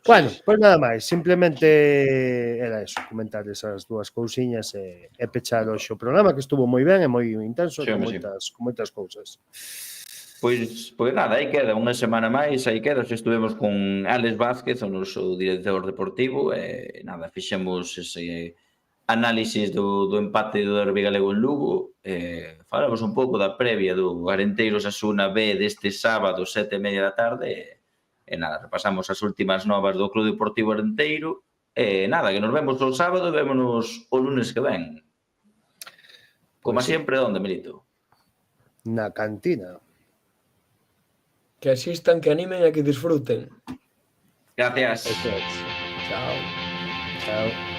Speaker 4: Bueno, pois nada máis, simplemente era eso, comentar esas dúas cousiñas e pechar hoxe o programa, que estuvo moi ben e moi intenso,
Speaker 3: Sí,
Speaker 4: con
Speaker 3: home, sí.
Speaker 4: moitas cousas.
Speaker 3: Pois nada, aí queda unha semana máis, aí queda, xa estuvemos con Alex Vázquez, o noso director deportivo, e nada, fixemos ese análisis do empate do Derbi Galego en Lugo, falamos un pouco da previa do Arenteiro Osasuna B deste sábado, 7:30 da tarde, e nada, repasamos as últimas novas do Club Deportivo Arenteiro, e nada, que nos vemos o sábado e vémonos o lunes que ven. Como sempre, onde, Melito?
Speaker 4: Na cantina.
Speaker 8: Que asistan, que animen e que disfruten.
Speaker 3: Gracias.
Speaker 4: Eso é.
Speaker 8: Chao.
Speaker 4: Chao.